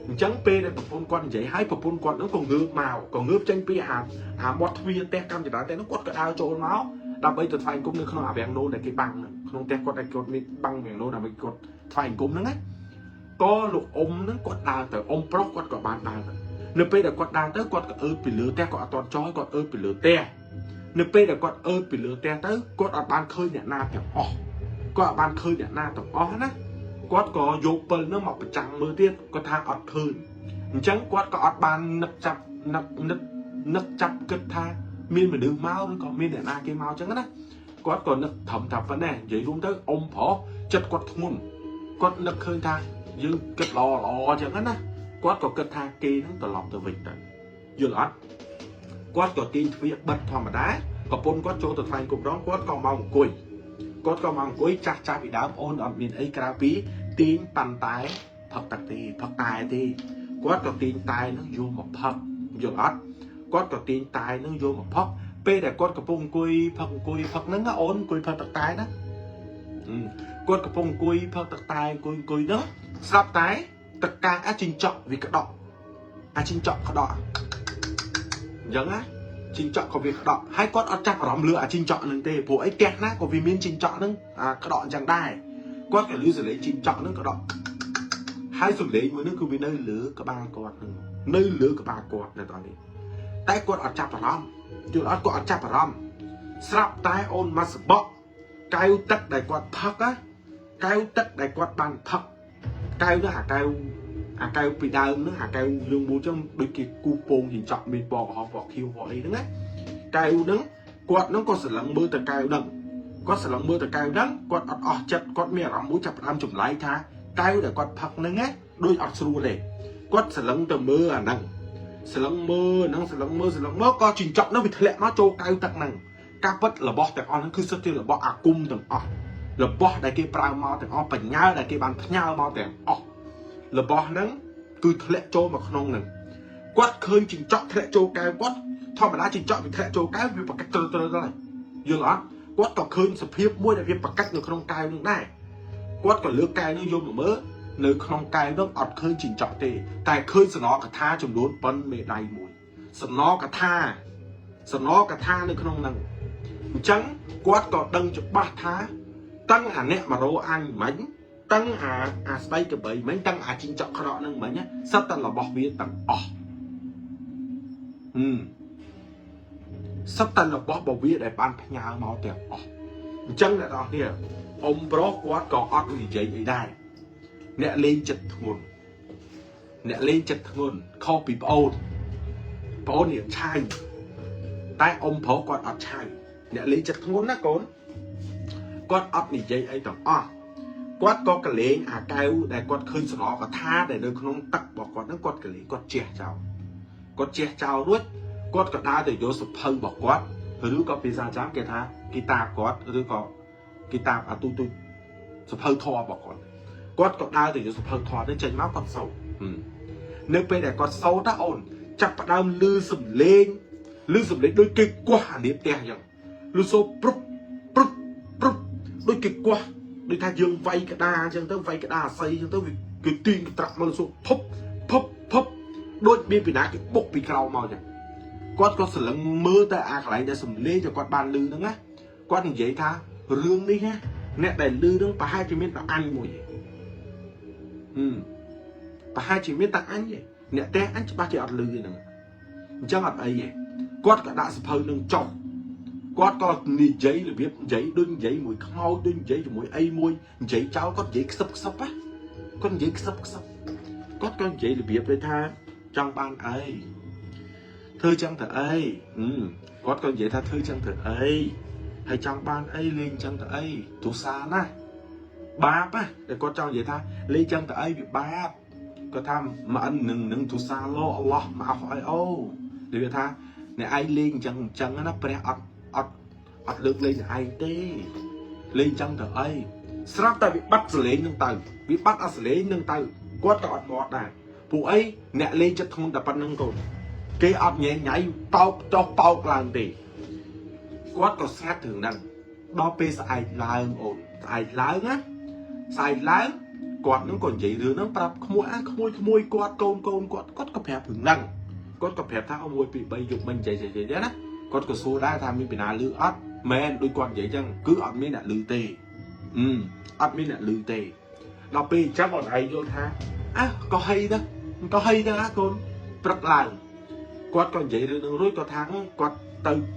អញ្ចឹងពេលដែលប្រពន្ធគាត់និយាយហើយប្រពន្ធគាត់នឹងក៏ងើបមកក៏ងើបចេញពីអាមាត់ទ្វារផ្ទះកម្មចរាតែនោះគាត់ក៏ដើរចូលមកដើម្បីទៅថ្វាយគុំនៅក្នុងអាវាំងនោដែលគេបាំងក្នុងផ្ទះគាត់ដែលគាត់មានបាំងវាំងនោដើម្បីគាត់ថ្វាយគុំហ្នឹងណាក៏លោកអ៊ំហ្នឹងគាត់ដើរទៅអ៊ំប្រុសគាត់ក៏បានដើរទៅនៅពេលដែលគាត់ដើរទៅគាត់ក៏អើពីលើផ្ទះគាត់អត់ទាន់ចោលគាត់អើពីលើផ្ទះនៅពេលដែលគាត់អើពីលើផ្ទះទៅគាត់អត់បានឃើញអ្នកណាទាំងអស់គាត់អត់បានឃើញអ្នកណាទាំងអស់ណាគាត់ក៏យកពិលហ្នឹងមកប្រចាំមើលទៀតគាត់ថាអត់ឃើញអញ្ចឹងគាត់ក៏អត់បាននឹកចាប់គិតថាមានមនុស្សមកឬក៏មានអ្នកណាគេមកអញ្ចឹងណាគាត់ក៏នឹកត្រឹមតែប៉ុណ្ណេះនិយាយរួមទៅអ៊ំប្រុសចិត្តគាត់ធ្ងន់គាត់នឹកឃើញថាយើងគិតល្អអញ្ចឹងណាគាត់ក៏គិតថាគេនឹងត្រឡប់ទៅវិញទៅយល់អត់គាត់ក៏ទាញទ្វារបិទធម្មតាប្រពន្ធគាត់ចូលទៅថ្លែងគម្រោងគាត់ក៏មកអង្គុយចាស់ពីដើមអូនអត់មានអីក្រៅពីទាញប៉ាន់តែផឹកទឹកទេផឹកតែទេគាត់ក៏ទាញតែនឹងយកមកផឹកយល់អត់គាត់ក៏ទាញតែនឹងយកមកផឹកពេលដែលគាត់កំពុងអង្គុយផឹកហ្នឹងអូនអង្គុយផឹកទឹកតែណាគាត់កំពុងអង្គុយផឹកទឹកតែអង្គុយហ្នឹងស្រាប់តែទឹកកាអាជីងចក់វាក្តក់អាជីងចក់ក្តក់អញ្ចឹងណាជីងចក់ក៏វាក្តក់ហើយគាត់អត់ចាប់អារម្មណ៍លើអាជីងចក់ហ្នឹងទេព្រោះអីផ្ទះណាក៏វាមានជីងចក់ហ្នឹងក្តក់អញ្ចឹងដែរគាត់ក៏លឺសលេងជីងចក់ហ្នឹងក្តក់ហើយសលេងមួយហ្នឹងគឺវានៅលើក្បាលគាត់ហ្នឹងនៅលើក្បាលគាត់នៅតនេះតែគាត់អត់ចាប់អារម្មណ៍យល់អត់គាត់អត់ចាប់អារម្មណ៍ស្រាប់តែអូនមកសបកកែវទឹកដែលគាត់ផឹកណាកែវទឹកដែលគាត់បានផឹកកែវហ្នឹងអាកែវពីដើមហ្នឹងអាកែវយើងមួយចឹងដូចគេគូពងជីងចក់មានពណ៌ក្រហមពណ៌ខៀវពណ៌អីហ្នឹងណាកែវហ្នឹងគាត់ហ្នឹងក៏ស្រឡឹងមើលទៅកែវហ្នឹងគាត់អត់អស់ចិត្តគាត់មានអារម្មណ៍មួយចាប់ផ្ដើមចម្លែកថាកែវដែលគាត់ផឹកហ្នឹងណាដូចអត់ស្រួលទេគាត់ស្រឡឹងទៅមើលអាហ្នឹងស្រឡឹងមើលក៏ជីងចក់ហ្នឹងវាធ្លាក់មកចូលកែវទឹកហ្នឹងការពិតរបស់ទាំងអស់ហ្នឹងគឺសិតជារបស់អាគមទាំងអស់របស់ដែលគេប្រើមកទាំងអស់បញ្ញាដែលគេបានផ្ញើមកទាំងអស់របស់ហ្នឹងគឺធ្លាក់ចូលមកក្នុងហ្នឹងគាត់ឃើញជីងចក់ធ្លាក់ចូលកែវគាត់ធម្មតាជីងចក់វាធ្លាក់ចូលកែវវាប្រកាច់ត្រូវហើយយល់អត់គាត់ក៏ឃើញសភាពមួយដែលវាប្រកាច់នៅក្នុងកែវហ្នឹងដែរគាត់ក៏លើកកែវហ្នឹងយកមកមើលនៅក្នុងកែវហ្នឹងអត់ឃើញជីងចក់ទេតែឃើញសំណកថាចំនួនប៉ុនមេដៃមួយសំណកថានៅក្នុងហ្នឹងអញ្ចឹងគាត់ក៏ដឹងច្បាស់ថាតាំងអាអ្នកមករោអញមិញតាំងអាស្បៃកបីមិញតាំងអាជីងចក់ក្រក់ហ្នឹងមិញសិតតែរបស់វាទាំងអស់សិតតែរបស់វាដែលបានផ្ញើមកទាំងអស់អញ្ចឹងអ្នកនរគ្នាអ៊ំប្រុសគាត់ក៏អត់និយាយអីដែរអ្នកលេងចិត្តធ្ងន់ខុសពីប្អូននេះឆៅតែអ៊ំប្រុសគាត់អត់ឆៅអ្នកលេងចិត្តធ្ងន់ណាកូនគាត់អត់និយាយអីទាំងអស់គាត់ក៏កលេងអាកែវដែលគាត់ឃើញសរកថាដែលនៅក្នុងទឹករបស់គាត់ហ្នឹងគាត់កលេងគាត់ជះចោលរួចគាត់ក៏ដើរទៅយកសភៅរបស់គាត់ឬក៏ភាសាចាមគេថាគីតាគាត់ឬក៏គីតាអាទូសភៅធម៌របស់គាត់ក៏ដើរទៅយកសភៅធម៌នេះចេញមកគាត់សូត្រនៅពេលដែលគាត់សូត្រអូនចាប់ផ្ដើមលឺសំឡេងដូចគេគោះអានេះផ្ទះអញ្ចឹងលឺសូរព្រុបដូចគេគោះដូចថាយើងវាយក្តារអញ្ចឹងទៅវាយក្តារអាស័យអញ្ចឹងទៅគេទាញកត្រាក់មកលឺសូរភពដូចមានពីណាគេបុកពីក្រោមមកអញ្ចឹងគាត់ក៏ស្រឡឹងមើលតែអាកន្លែងដែលសំឡេងដែលគាត់បានលឺហ្នឹងណាគាត់និយាយថារឿងនេះណាអ្នកដែលលឺហ្នឹងប្រហែលជាមានតែអញមួយប្រហែលជាមានតែអញទេអ្នកតែអញច្បាស់ជាអត់លឺហ្នឹងអញ្ចឹងអត់អីទេ គាត់ក៏ដាក់សភៅនឹងចុះគាត់ក៏និយាយរបៀបនិយាយដូចនិយាយមួយខ្មោចដូចនិយាយជាមួយអីមួយនិយាយចោលគាត់និយាយខ្សឹបខ្សឹបណាគាត់និយាយខ្សឹបខ្សឹបគាត់ក៏និយាយរបៀបដូចថាចង់បានអីធ្វើចឹងទៅអីគាត់ក៏និយាយថាធ្វើចឹងទៅអីហើយចង់បានអីលេងចឹងទៅអីទោសាណាបាបណាតែគាត់ចង់និយាយថាលេងចឹងទៅអីវាបាបគាត់ថាមកនឹងទោសាលោអល់ឡោះមកអីអូនិយាយថាអ្នកឯងលេងចឹងណាព្រះអត់លើកលែងឯងទេលេងចឹងទៅអីស្រាប់តែវាបាត់សលេងនឹងទៅវាបាត់អសលេងនឹងទៅគាត់ក៏អត់មាត់ដែរពួកអីអ្នកលេងចិត្តធ្ងន់តែប៉ុណ្្នឹងកូនគេអត់ញ៉ៃបោកចុះបោកឡើងទេគាត់ក៏ស្ងាត់ถึงហ្នឹងដល់ពេលស្អែកឡើងអូនស្អែកឡើងណាស្អែកឡើងគាត់នឹងក៏និយាយរឿងហ្នឹងប្រាប់ក្មួយគាត់កូនគាត់ក៏ប្រាប់រឿងហ្នឹងគាត់ក៏ប្រាប់ថា1 2 3យប់មិញនិយាយណាគាត់ក៏សួរដែរថាមានពីណាលឺអត់មែនដូចគាត់និយាយចឹងគឺអត់មានអ្នកលឺទេអត់មានអ្នកលឺទេដល់ពេលអញ្ចឹងបងឯងយល់ថាក៏ហីទៅណាកូនព្រឹកឡើងគាត់ក៏និយាយរឿងនឹងរួចគាត់ថាគាត់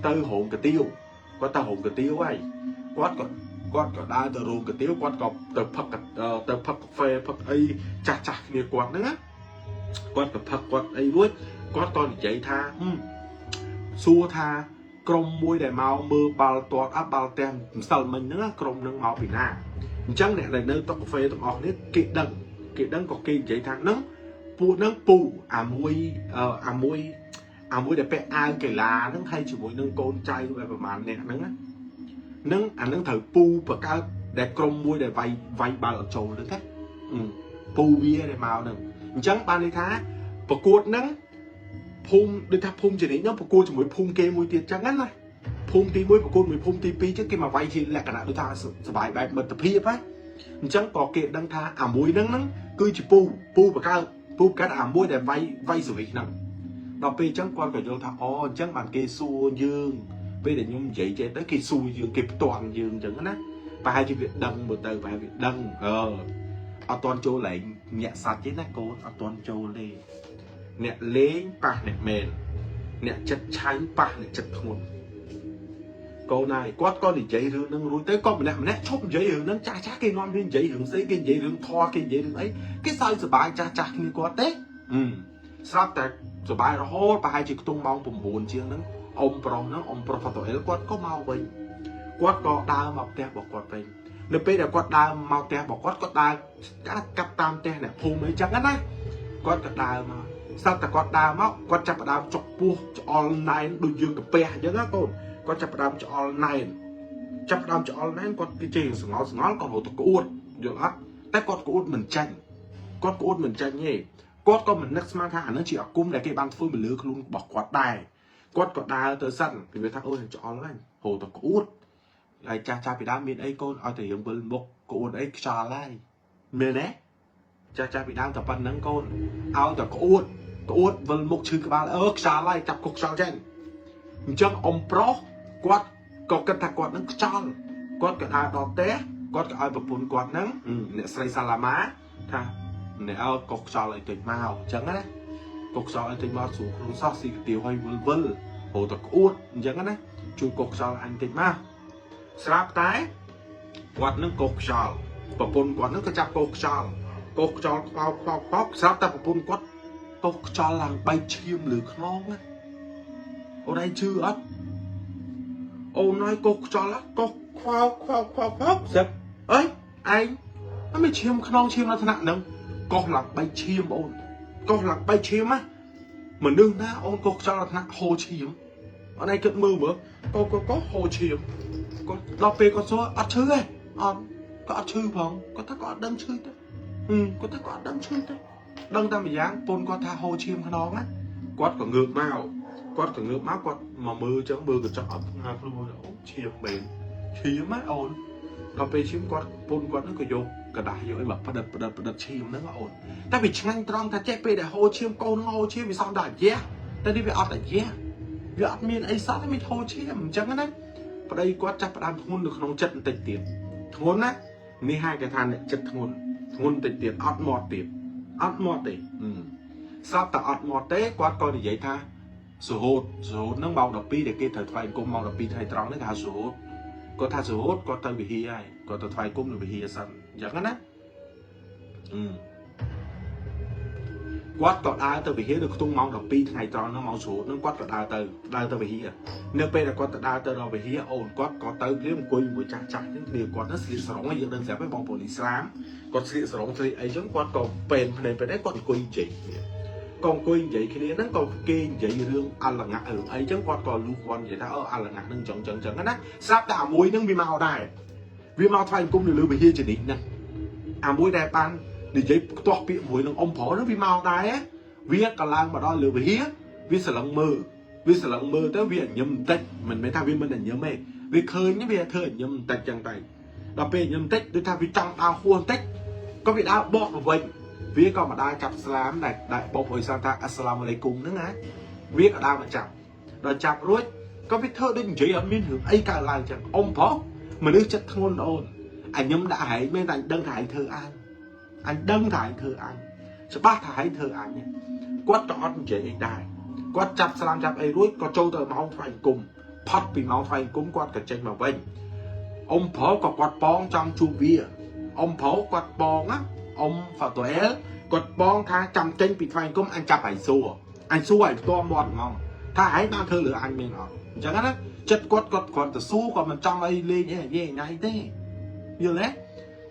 ទៅរោងកាទៀវគាត់ទៅរោងកាទៀវហើយគាត់ក៏ដើរទៅរោងកាទៀវគាត់ក៏ទៅផឹកកាហ្វេផឹកអីចាស់គ្នាគាត់ហ្នឹងណាគាត់ក៏ផឹកគាត់អីរួចគាត់ក៏និយាយថាសួរថាក្រុមមួយដែលមកមើលបាល់ទាត់បាល់តែម្សិលមិញហ្នឹងក្រុមហ្នឹងមកពីណាអញ្ចឹងអ្នកដែលនៅតុកាហ្វេទាំងអស់នេះគេដឹងក៏គេនិយាយថាហ្នឹងពួកហ្នឹងពូអាមួយដែលពាក់អាវកីឡាហ្នឹងហើយជាមួយនឹងកូនចៅប្រហែលអ្នកហ្នឹងហ្នឹងអាហ្នឹងត្រូវពូបង្កើតដែលក្រុមមួយដែលវាយបាល់អត់ចូលហ្នឹងណាពូវាដែលមកហ្នឹងអញ្ចឹងបានន័យថាប្រកួតហ្នឹងភូមិដូចថាភូមិជានិច្ចហ្នឹងប្រកួតជាមួយភូមិគេមួយទៀតចឹងណាភូមិទី1ប្រកួតមួយភូមិទី2ចឹងគេមកវាយជាលក្ខណៈដូចថាសบายបែបមិត្តភាពណាអញ្ចឹងក៏គេដឹងថាអាមួយហ្នឹងគឺជាពូបង្កើតអាមួយដែលវាយសវិសហ្នឹងដល់ពេលអញ្ចឹងគាត់ក៏យល់ថាអូអញ្ចឹងបានគេសួរយើងពេលដែលខ្ញុំនិយាយចេះទៅគេសួរយើងគេផ្ទាន់យើងអញ្ចឹងណាប្រហែលជាវាដឹងមើលទៅប្រហែលវាដឹងអត់តន់ចូលឡើងញាក់សាច់ទេណាកូនអត់តន់ចូលទេអ្នកលេងប៉ះអ្នកមែនអ្នកចិត្តឆៅប៉ះអ្នកចិត្តធ្ងន់កូនណាយគាត់ក៏និយាយរឿងហ្នឹងរួចទៅក៏ម្នាក់ឈប់និយាយរឿងហ្នឹងចាស់គេនាំគ្នានិយាយរឿងស្អីគេនិយាយរឿងធေါ်គេនិយាយរឿងអីគេសើចសប្បាយចាស់គ្នាគាត់ទេស្រាប់តែសប្បាយរហូតប្រហែលជាខ្ទង់ម៉ោង9ជាងហ្នឹងអ៊ំប្រុសហ្វាតូអែលគាត់ក៏មកវិញគាត់ក៏ដើរមកផ្ទះរបស់គាត់វិញនៅពេលដែលគាត់ដើរមកផ្ទះរបស់គាត់ក៏ដើរកាប់តាមផ្ទះអ្នកភូមិអីចឹងណាគាត់ក៏ដើរមកស្រាប់តែគាត់ដើរមកគាត់ចាប់ផ្ដើមចុកពោះច្អល់ណែនដូចយើងកាពះអញ្ចឹងណាកូនគាត់ចាប់ផ្ដើមច្អល់ណែនគាត់គេជិះសងល់គាត់រត់ទៅក្អួតយល់អត់តែគាត់ក្អួតមិនចាញ់ទេគាត់ក៏មិននឹកស្មានថាអានឹងជាអាគមដែលគេបានធ្វើមកលើខ្លួនរបស់គាត់ដែរគាត់ក៏ដើរទៅសិនគេវាថាអូច្អល់ហើយរត់ទៅក្អួតហើយចាស់ពីដើមមានអីកូនឲ្យតែយើងវិលមុខក្អួតអីខ្យល់ហើយមែនទេចាស់ពីដើមតែប៉ុណ្្នឹងកូនឲ្យតែក្អួតវិលមុខឈឺក្បាលខ្យល់ហើយចាប់គុកខ្យល់ចេញអញ្ចឹងអ៊ំប្រុសគាត់ក៏គិតថាគាត់នឹងខ្យល់គាត់ក៏ដើរដល់ផ្ទះគាត់ក៏ឲ្យប្រពន្ធគាត់ហ្នឹងអ្នកស្រីសាឡាម៉ាថាអ្នកឲ្យកុកខ្យល់ឲ្យតិចមកអញ្ចឹងណាកុកខ្យល់ឲ្យតិចមកស្រួលខ្លួនសោះស៊ីកាទៀវឲ្យវិលហូរទៅក្អួតអញ្ចឹងណាជួយកុកខ្យល់អញតិចមកស្រាប់តែគាត់នឹងកុកខ្យល់ប្រពន្ធគាត់នឹងក៏ចាប់កុកខ្យល់ខ្វោកស្រាប់តែប្រពន្ធគាត់កុកខ្យល់ឡើងបែកឈាមលើខ្នងណាអូនឯងជឿអត់អូនឯងកុកខ្យល់កុកខ្វោកស្រាប់អីឯងអត់មានឈាមខ្នងឈាមនៅថ្នាក់ហ្នឹងកុសឡើងបែកឈាមអូនកុសឡើងបែកឈាមណាមនុស្សណាអូនកុសខ្យល់នៅថ្នាក់ហូរឈាមអូនឯងគិតមើលកុសហូរឈាមគាត់ដល់ពេលគាត់សួរអត់ឈឺទេអត់ក៏អត់ឈឺផងគាត់ថាគាត់អត់ដឹងឈឺទេគាត់ថាគាត់អត់ដឹងឈឺទេដឹងតែម្យ៉ាងពូនគាត់ថាហូរឈាមខ្នងណាគាត់ក៏ងើបមកគាត់មកមើលចឹងមើលកញ្ចក់អត់ស្ងាត់ខ្លួនអូឈាមមែនឈាមណាអូនដល់ពេលឈាមគាត់ពូនគាត់នឹងក៏យកกระดาษយកអីមកផ្ដិតឈាមហ្នឹងអូនតែវាឆ្ងាញ់ត្រង់ថាចេះពេលដែលហូរឈាមកូនហូរឈាមវាសំដល់យះតែនេះវាអត់តែយះវាអត់មានអីសោះតែមានហូរឈាមអញ្ចឹងណាប្តីគាត់ចាប់ផ្ដើមធ្ងន់នៅក្នុងចិត្តបន្តិចទៀតធ្ងន់ណានេះហៅគេថាអ្នកចិត្តធ្ងន់បន្តិចទៀតអត់មាត់ទេស្រាប់តែអត់មាត់ទេគាត់ក៏និយាយថា số hốt nó mong đọc pi để cái thời thoại cung mong đọc pi thay trắng nó cả số hốt có tha số hốt có tao bị hi ai có tao thoại cung được bị hi sẵn chẳng á quát còn ai tao bị hi được tung mong đọc pi thay trắng nó mong số nó quát còn ai tao bị hi à nếu bây là quát tao ai tao bị hi ồn quát có tao nếu một quên một chặt chặt những điều quát nó xử sóng hay đơn giản với bóng bồn Islam còn xử sóng thì ấy giống quát còn bền nên phải đấy còn quên gì còn quên vậy khi nó còn kê vậy rương ăn là ngặt ở ấy chẳng qua còn lưu quan vậy đó ăn là ngặt nâng chọn á sắp tạo muối nâng vì màu đài vì màu thay cung được lưu bị hi chỉ định nè muối đẹp ăn để giấy toạc bị muối nâng ông phó nó vì màu đài á vì cả làng mà đo lưu bị hi vì sợ lăng mơ tới vì nhầm tết mình mới tham vì mình là nhớ mê vì khơi những vì thơ nhầm tết chẳng tay đặc biệt nhầm tết tôi tham vì trong ao khuôn tết có vị đã bỏ vào vậy viết còn mà đa chặt slam này đại bộ hồi sang ta assalamu alaikum nữa á viết ở đa mà chặt rồi chặt rồi có biết thơ đến chỉ ở miền hưởng ấy cả làng chẳng ông phó mà nước chất thôn ôn anh nhâm đã hãy bên anh đăng thải thơ anh đăng thải thơ anh sẽ bắt thải thơ anh nhé quát trọt chỉ anh đài quát chặt slam chặt ấy rồi có trâu tờ máu phải cùng phát bị máu phải cũng quát cả trên mà vinh ông phó có quát bong trong chu vía ông phó quát bong á ông phật tổ él quật bong tha chăm tranh bị phanh cũng anh chập ảnh xua ảnh to mọt ngon tha hãy mang thơ lửa anh mình họ chẳng hạn chất quật còn từ xu còn mình trong ấy lên như này thế như thế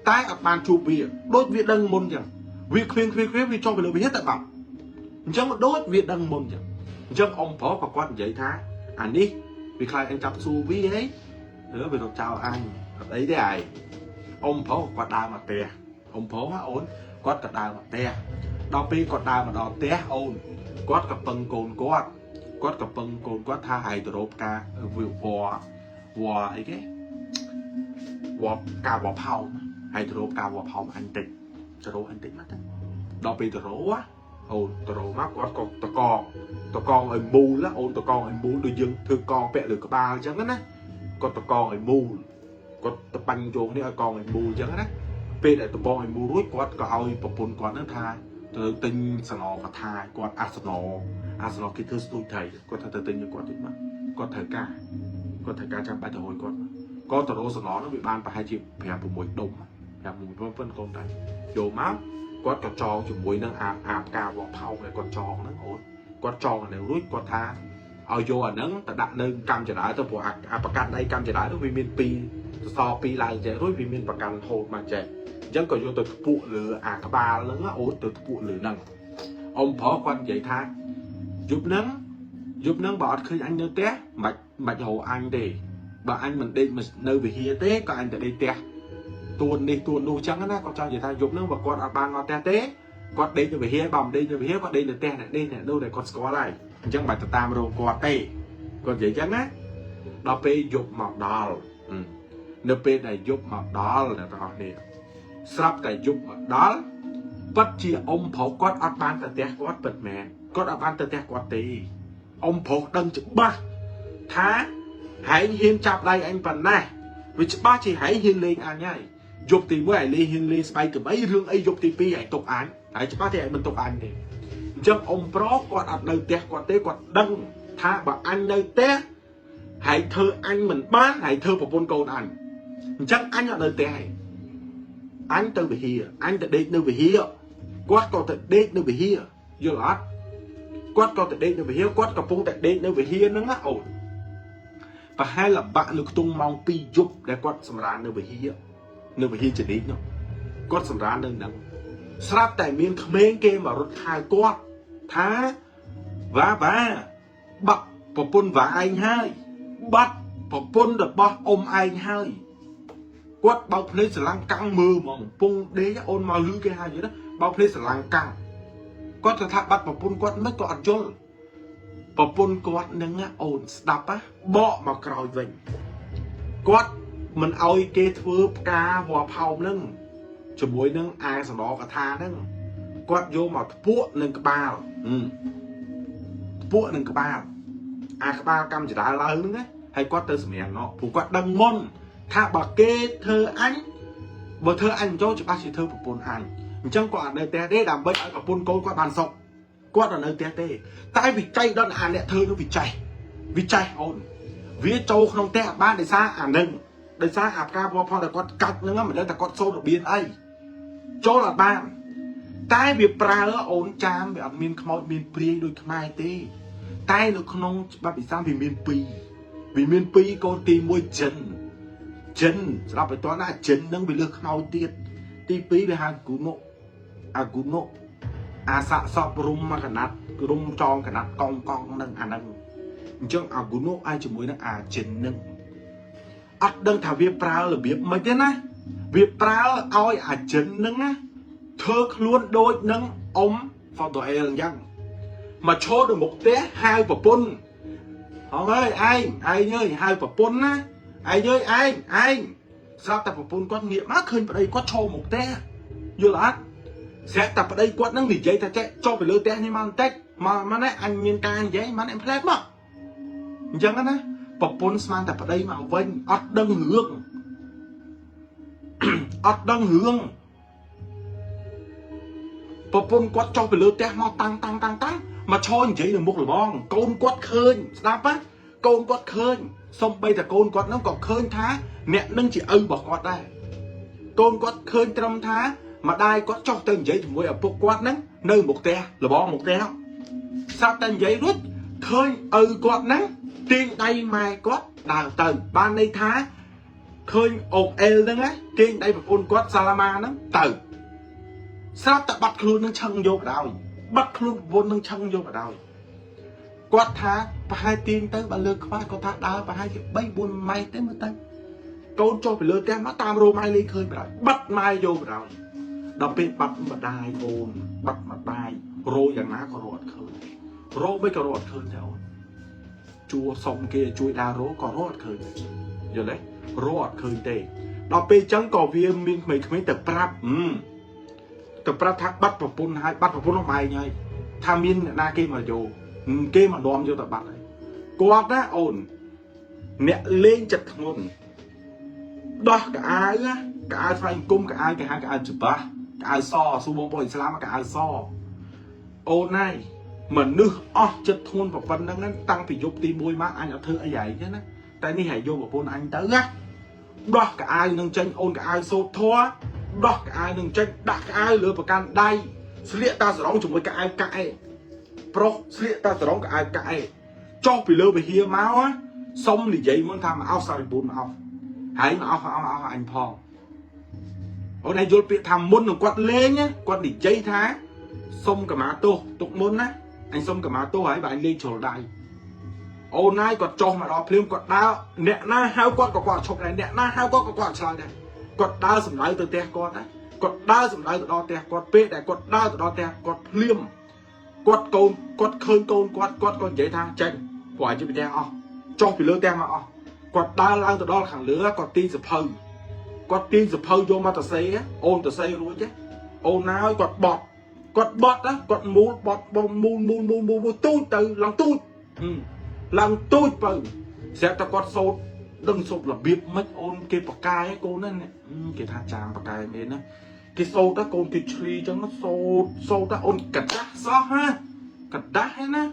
tai ở bàn chụp việc đốt việc đăng môn chẳng việc khuyên vì cho về lời hết tận bằng chẳng một đốt việc đăng môn chẳng chẳng ông phó có quan vậy tha anh đi vì khai anh chập xu với ấy nữa về được chào anh đấy thế này ông phó quạt đa mà tè ông phó ổn quát cả đào mà te đào pi quát đào mà đào te ôn quát cả băng cồn quát cả băng cồn quát tha hài từ đốp ca vừa vò ấy cái vò cà vò phao hài từ đốp cà vò phao anh tịnh mắt đào pi từ đốp á ôn từ đốp mắt quát còn tờ con ở mù lá ôn tờ con ở mù đôi dưng thư con vẽ được cả ba chẳng á còn tờ con ở mù còn tờ banh chuồng này con ở mù chẳng á về để tụi bòi mua rút quát có ao bọc bồn quát nó thay từ tinh sờ nọ và thay quát Arsenal cái thứ tôi thầy có thể tinh như quát vậy mà có thể ca trong bài hồi có tờ rô sờ nọ nó bị ban và 2 triệu hẹp một mũi đông hẹp một phân con này dầu máu quát có tròn chụp mũi nó ạp cao vào phao này còn tròn nó ổn quát tròn này rút quát tha ao vô ở nắng ta đặt nơi cam trở lại tôi bộ bạc can đây cam trở lại nó vì miền pi so pi lại chạy rút vì miền bạc can hồ mà chạy chẳng có vô từ phụ lửa cả ba lớn á ổn từ phụ lửa nằng ông phó quan vậy tha giúp nắng bỏ khi anh nơi té mạch hồ anh để bà anh mình đi mình nơi về hier té có anh tại đây té tuôn đu trắng á có cho vậy tha giúp nắng và con ba ngọt té té con đi cho về hier bầm đi cho về hier con đi là té này đi này đâu này con có lại chẳng bài tam rồi con té còn vậy chẳng á đó pe dục mọc đỏ nơi pe này dục mọc đỏ là đó nè sắp tại dục đó bất chi ông phổ quát ăn ban từ tè quát bật mẹ quát ăn ban từ tè quát tì ông phổ đăng chữ ba thá hãy hiên chạp đây anh phần này vì chữ ba chỉ hãy hiên lên anh nhá dục thì mới hãy lên hiên lên bay từ mấy rương ấy dục thì pi hãy tục án hãy chữ ba thì hãy mình tục án thì chắc ông pro quát ăn nơi tè quát tê quát đăng thá bảo anh nơi tè hãy thơ anh mình bán hãy thơ vào bôn cầu anh chắc anh ở nơi tè anh từ về here anh từ đây nơi về here quát còn từ đây nơi về here vô lát quát còn từ đây nơi về here quát còn phong từ đây nơi về here nó ngắt ổn và hai là bạn được tung mong pi giúp để quát sầm rán nơi về here chỉ đi nó quát sầm rán nơi nắng sắp tại miền Khmer kia mà rút hai quát thá và bắt và pun và anh hai bắt và pun được bắt ông anh hai quát bao phê sờ lăng căng mưa mỏng pung đế ôn màu lưỡi cái hai vậy đó bao phê sờ lăng căng quát thật thà bắt vào pun quát mới có ăn chôn vào pun quát nâng á ôn đập á bỏ mà còi vịnh quát mình oi kê thưa ca hòa phao nâng cho muối nâng ai sau đó cả tha nâng quát vô mà pua nâng cái bao pua nâng cái bao cái bao cam chỉ đá lớn nâng á hay quát tơ sầm mèn nó phụ quát đăng môn tha bà kê thơ anh cho bác sĩ thơ của bồn anh chẳng quả này té đế đàm bệnh ở bồn cô qua bàn sọc គាត់នៅផ្ទះទេតែវិច័យដល់អាអ្នកធ្វើនោះវិច័យអូនវាចូលក្នុងផ្ទះបានដោយសារអានឹងដោយសារអាការវល់ផងតែគាត់កាត់ហ្នឹងមិនដឹងតែគាត់សូត្ររបៀបអីចូលអត់បានតែវាប្រើអូនចាមវាអត់មានខ្មោចមានព្រាយដូចខ្មែរទេតែនៅក្នុងច្បាប់ឥស្លាមវាមានពីរកូនទី1ចិនស្ដាប់ឲ្យតណាចិនហ្នឹងវាលើសខ្មោចទៀតទី2វាហៅគូណូអាសាក់សពរុំមកកណាត់រុំចងកណាត់កងហ្នឹងអាហ្នឹងអញ្ចឹងអាគូណូអាចជាមួយនឹងអាចិនហ្នឹងអត់ដឹងថាវាប្រើរបៀបមិនទេណាវាប្រើឲ្យអាចិនហ្នឹងណាធ្វើខ្លួនដូចនឹងអ៊ំហ្វតអែលអញ្ចឹងមកឈរទៅមុខផ្ទះហៅប្រពន្ធហងអើយឯងអើយហៅប្រពន្ធណាឯងអើយឯងស្រាប់តែប្រពន្ធគាត់ងាកមកឃើញប្តីគាត់ឈរមុខផ្ទះយល់អត់ស្រាប់តែប្តីគាត់នឹងនិយាយថាចេះចុះទៅលើផ្ទះនេះមកបន្តិចមកណាអញមានការនិយាយមកអញផ្លែមកអញ្ចឹងណាប្រពន្ធស្មានតែប្តីមកវិញអត់ដឹងរឿងប្រពន្ធគាត់ចុះទៅលើផ្ទះមកតាំងមកឈរនិយាយនៅមុខលបងកូនគាត់ឃើញស្ដាប់ណាកូនគាត់ឃើញសំបីតែកូនគាត់នឹងក៏ឃើញថាអ្នកនឹងជាឪរបស់គាត់ដែរកូនគាត់ឃើញត្រឹមថាម្ដាយគាត់ចុះទៅនិយាយជាមួយឪពុកគាត់នឹងនៅមុខផ្ទះលបងមុខផ្ទះស្រាប់តែនិយាយរួចឃើញឪគាត់នឹងទាញដៃម៉ែគាត់ដើរទៅបានន័យថាឃើញអុកអែលហ្នឹងណាទាញដៃប្រពន្ធគាត់សាឡាម៉ាហ្នឹងទៅស្រាប់តែបាត់ខ្លួននឹងឆឹងយកដល់បាត់ខ្លួនប្រពន្ធនឹងឆឹងយកដល់គាត់ថាប្រហែលទាញទៅបើលើខ្វះគាត់ថាដើរប្រហែលជា3-4ម៉ែត្រទេមើលទៅកូនចុះពីលើផ្ទះមកតាមរោម៉ែលេឃើញបណ្ដោយបាត់ម៉ែយកបណ្ដោយដល់ពេលបាត់ម្ដាយអូនបាត់ម្ដាយរោយ៉ាងណាក៏រត់ឃើញរោមិនក៏រត់ឃើញដែរអូនជួសុំគេជួយដើររោក៏រត់ឃើញយល់ទេរត់ឃើញទេដល់ពេលចឹងក៏វាមានក្មេងៗទៅប្រាប់ថាបាត់ប្រពន្ធហើយបាត់ប្រពន្ធនោះម៉ែហើយថាមានអ្នកណាគេមកយកគេមកនាំយកទៅបាត់ហើយគាត់ណាអូនអ្នកលេងចិត្តធ្ងន់ដោះកៅអៅស្វែងគុំកៅអៅគេហៅកៅអៅច្បាស់កៅអៅសស៊ូបងប្អូនឥស្លាមកៅអៅសអូនណាយមនុស្សអស់ចិត្តធ្ងន់ប៉ុណ្ណឹងតាំងពីយប់ទី1មកអញអត់ធ្វើអីហែងទេណាតែនេះហែងយកប្រពន្ធអញទៅណាដោះកៅអៅនឹងចេញអូនកៅអៅសូត្រធัวដោះកៅអៅនឹងចេញដាក់កៅអៅលើប្រកាន់ដៃស្លៀកតាសរងជាមួយកៅអៅកាក់អេប្រុសស្លៀកតាសរងកៅអៅកាក់អេចុះពីលើវិហារមកសុំនិយាយមុនថាមកអោសសារីប៊ូនមកអោសហើយមកអោសអញផងអូនឯងយល់ពាក្យថាមុននឹងគាត់លេងគាត់និយាយថាសុំកម្មាទោសទុកមុនណាអញសុំកម្មាទោសហើយបើអញលេងជ្រុលដៃអូនណាយគាត់ចុះមកដល់ភ្លាមគាត់ដើរអ្នកណាហៅគាត់ក៏គាត់ឈប់ដែរអ្នកណាហៅគាត់ក៏គាត់ឆ្លើយដែរគាត់ដើរសម្ដៅទៅផ្ទះគាត់ណាគាត់ដើរសម្ដៅទៅដល់ផ្ទះគាត់ពេលដែលគាត់ដើរទៅដល់ផ្ទះគាត់ភ្លាមគាត់ឃើញកូនគាត់ក៏និយាយថាចេញព្រោះអាជីវកម្មអស់ចុះពីលើផ្ទះមកអស់គាត់ដើរឡើងទៅដល់ខាងលើគាត់ទាញសភៅយកមកតសេអូនតសេរួចអូនណាយគាត់បត់ណាគាត់មូលបត់បងមូលទូចទៅឡើងទូចទៅស្រាប់តែគាត់សូត្រដឹងសូត្ររបៀបមិនអូនគេបកកាយកូនហ្នឹងគេថាចាមបកកាយមែនណាគេសូត្រតែកូនគេឆ្លីចឹងសូត្រតែអូនកដាស់សោះណាកដាស់ហ្នឹងណា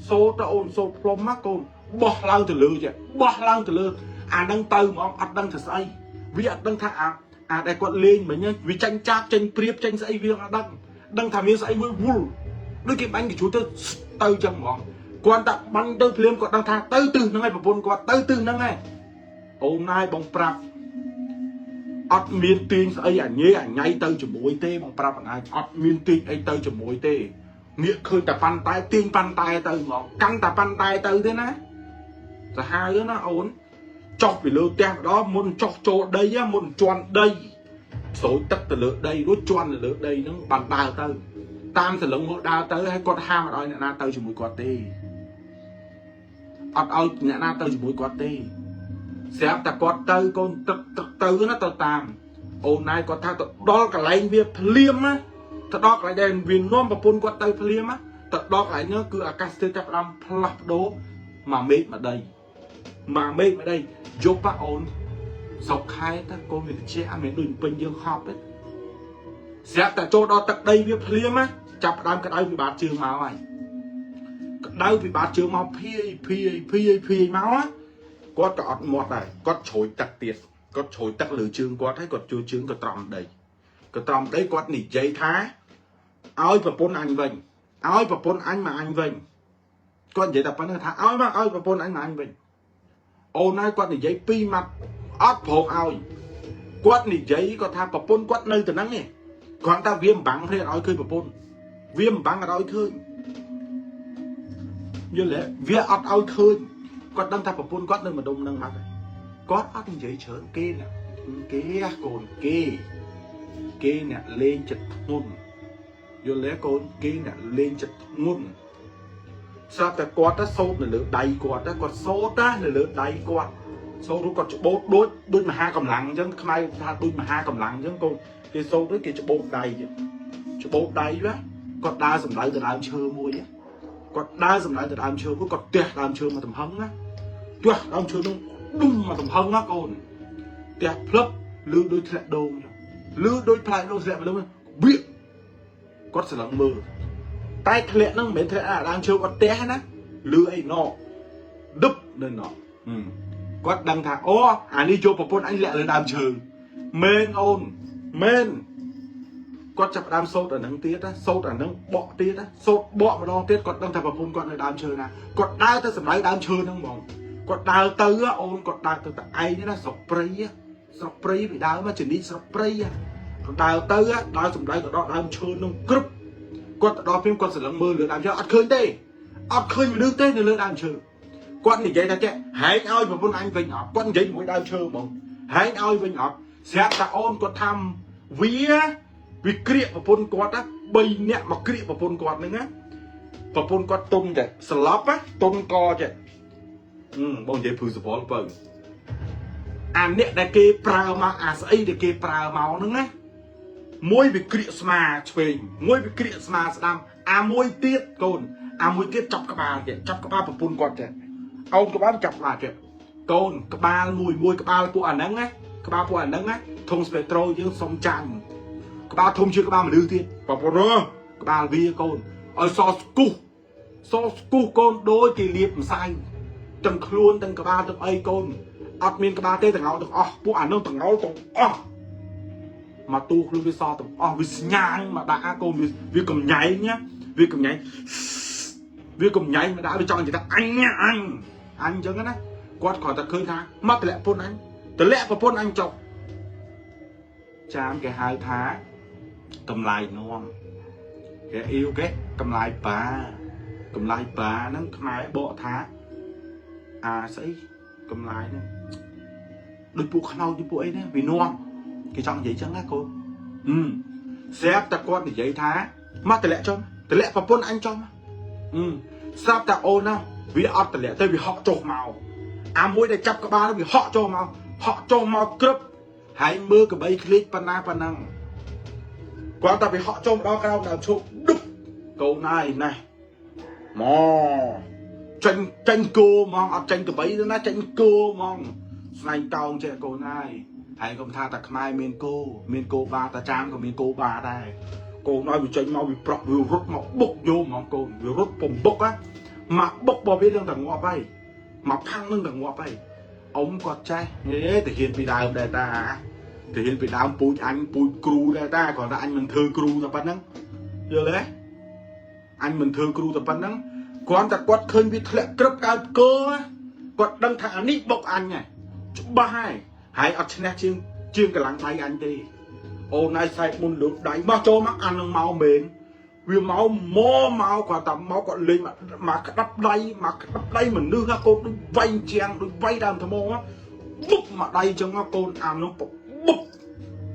សូត្រតែអូនសូត្រផ្លុំមកកូនបោះឡើងទៅលើអានឹងទៅហ្មងអត់ដឹងថាស្អីវាអត់ដឹងថាអាដែលគាត់លេងមិញវាចាញ់ចាបចេញព្រៀបចេញស្អីវាអត់ដឹងថាមានស្អីមួយវល់ដូចគេបាញ់គេជួយទៅចឹងហ្មងគាត់តែបាញ់ទៅភ្លាមគាត់ដឹងថាទៅទិសហ្នឹងឯងប្រពន្ធគាត់ទៅទិសហ្នឹងឯងអូនណាយបងប្រាប់អត់មានទាញស្អីអញ៉ៃទៅជាមួយទេបងប្រាប់អញអត់មានទាញអីទៅជាមួយទេងាកឃើញតែប៉ាន់តែទាញប៉ាន់តែទៅហ្មងកាន់តែប៉ាន់តែទៅទេណាសាហាវណាអូនចុះពីលើផ្ទះម្ដងមុនចុះចូលដីមុនជន់ដីស្រូចទឹកទៅលើដីរួចជន់ទៅលើដីហ្នឹងបានដើរទៅតាមសលឹងមកដើរទៅហើយគាត់ហាមអត់ឲ្យអ្នកណាទៅជាមួយគាត់ទេអត់ឲ្យអ្នកណាទៅជាមួយគាត់ទេស្រាប់តែគាត់ទៅកូនទឹកទៅណាទៅតាមអូនណាយគាត់ថាទៅដល់កន្លែងវាភ្លាមណាទៅដល់កន្លែងដែលវានាំប្រពន្ធគាត់ទៅភ្លាមណាទៅដល់កន្លែងនោះគឺអាកាសធាតុចាប់ផ្ដើមផ្លាស់ប្ដូរមកមេឃមកដីយប់ប៉អូនសុកខែតើកូនវាជាអត់មានដូចពេញយើងហប់ទេស្រាប់តែចូលដល់ទឹកដីវាភ្លាមណា chập đám cái đau bị bạt trường máu này đau bị bạt trường máu phi máu á có trọt một này có chối tắc tiệt có chối tắc lử trường có thấy có chối trường có tròn đấy có nỉ giấy thá ơi và pôn anh vinh ơi và pôn anh mà anh vinh con vậy tập nó thả ơi và pôn anh mà anh vinh ô nay con nỉ giấy pi mặt ót phồng ơi quát nỉ giấy có tha và pôn quát nơi từ nắng nè còn ta viêm bắn thế nói khơi và pôn viêm bắn ở đôi khơi như lẽ việc ót ơi khơi quát đâm ta và pôn quát nơi mà đông nâng mặt quát ót nỉ giấy chớn kê nè kê cồn kê nè lên chật ngôn vô lẽ con kê nè lên chật ngôn sao ta quát ta sốt là lửa đầy quát ta quát sốt ta là lửa đầy quát sốt nó còn bốt đôi mà hai cầm lặng chứ không ai tha đôi mà hai cầm lặng chứ con cái sốt đó kia cho bốt đầy chứ bốt đầy quá quát đa sầm lại từ đám chơi mua á quát đa sầm lại từ đám chơi với quát tuyệt đám chơi mà tầm hăng á tuyệt đám chơi nó đung mà tầm hăng á con tuyệt flop lư đôi thẹn đồ lư đôi phải đôi thẹn mà đâu biết quát sẽ lặng mơ tay thẹn nó mấy thẹn đang chơi quát té na lư ấy nọ đúp nên nọ quát đăng thà ô anh đi chụp một anh lẹ lên đám chơi men ôn men quát chập đám sốt ở nắng tiết á sốt ở nắng bọ tiết á sốt bọ mà đo tiết quát đăng thà một phun quát lên đám chơi nè quát đau tới sầm lấy đám chơi nó mỏng quát đau tới á ôn quát đau tới ai nó sọc spray bị đau mà chỉ đi spray á đau tới á đau sầm lấy đó đám chơi nó group quát đó phim quát sẽ lắng mơ lừa đám chơi ăn khơi tê ăn khơi mà đưa tê lừa đám chơi quát thì vậy ta chứ hãy ơi mà anh vinh học quát vậy mới đau chơi mỏng hãy ơi vinh học sẽ ta ôn quát thăm vì kia mà phun quát á bay nè mà kia mà phun quát nữa á mà phun quát tung vậy slop á tung co vậy bọn vậy phù support phần anh nè đại kê prao mà sai đại kê prao máu nữa á môi bị kia sma chơi môi bị kia sma đam môi tiết cồn môi tiết chọc các bà vậy chọc các bà phun quát vậy ông các bà chọc lại vậy cồn các bà mùi các bà của nắng á các bà của nắng á thùng spectro với sông tràn các bà thông chưa các bà mà đưa tiền và bỏ ra các bà vía con ở so scu con đôi kỳ liệp sai từng luôn từng các bà từng ai con admin các bà tê từng ngáo từng bộ ảnh nó từng ngáo từng mà tu luôn với so từng vì nhang mà đã con vì cầm nháy nhá vì cầm nháy mà đã bị cho người ta anh nhá anh chứ cái này quát khỏi ta khơi tha mắt lẹ phun anh từ lẹ và phun anh chọc chám cái hai thá cầm lại non cái yêu cái cầm lại bà nó khai bộ thá sấy cầm lại nè đôi bộ khâu như bộ ấy nè vì non cái trong vậy chẳng á cô xếp ta con thì giấy thá mắt từ lẹ cho từ lẹ và phun anh cho sao ta ô nào vì ọt từ lẹ tới vì họ trộn màu mỗi để chấp các ba nó vì họ cho màu cướp hãy mơ cái bấy click panna năng quan ta vì họ cho đó cái nào chụp đúc câu này mò tranh cô mong tranh cái bấy nó tranh cô mong này tao trẻ cô này hãy không tha ta mai miền cô ba ta chám của miền cô ba đây cô nói vì tranh mau vì prop vì rút mau bốc vô mong cô vì rút bùng bốc á mà bốc bao biết đang thằng ngọt bay mà phăng đang thằng ngọt bay ông quạt trai thế thể hiện bị đào đây ta thể hiện bị đào bùi anh bùi cừu đây ta còn là anh mình thưa cừu tập bắn nắng giờ đấy anh mình thưa cừu tập bắn nắng còn ta quạt khơi bị thẹn cướp cao cơ quạt đang thả nít bốc anh này ba hãy ở trên chiên cái lăng tay anh đi ô nay sai môn được đẩy mà cho mắc ăn máu mền vì máu máu quả tầm máu còn lên mà đắp đây mình đưa ra cô vay chèn vay đàn thầm mô á bốc mà đây cho nó cô ăn nó bốc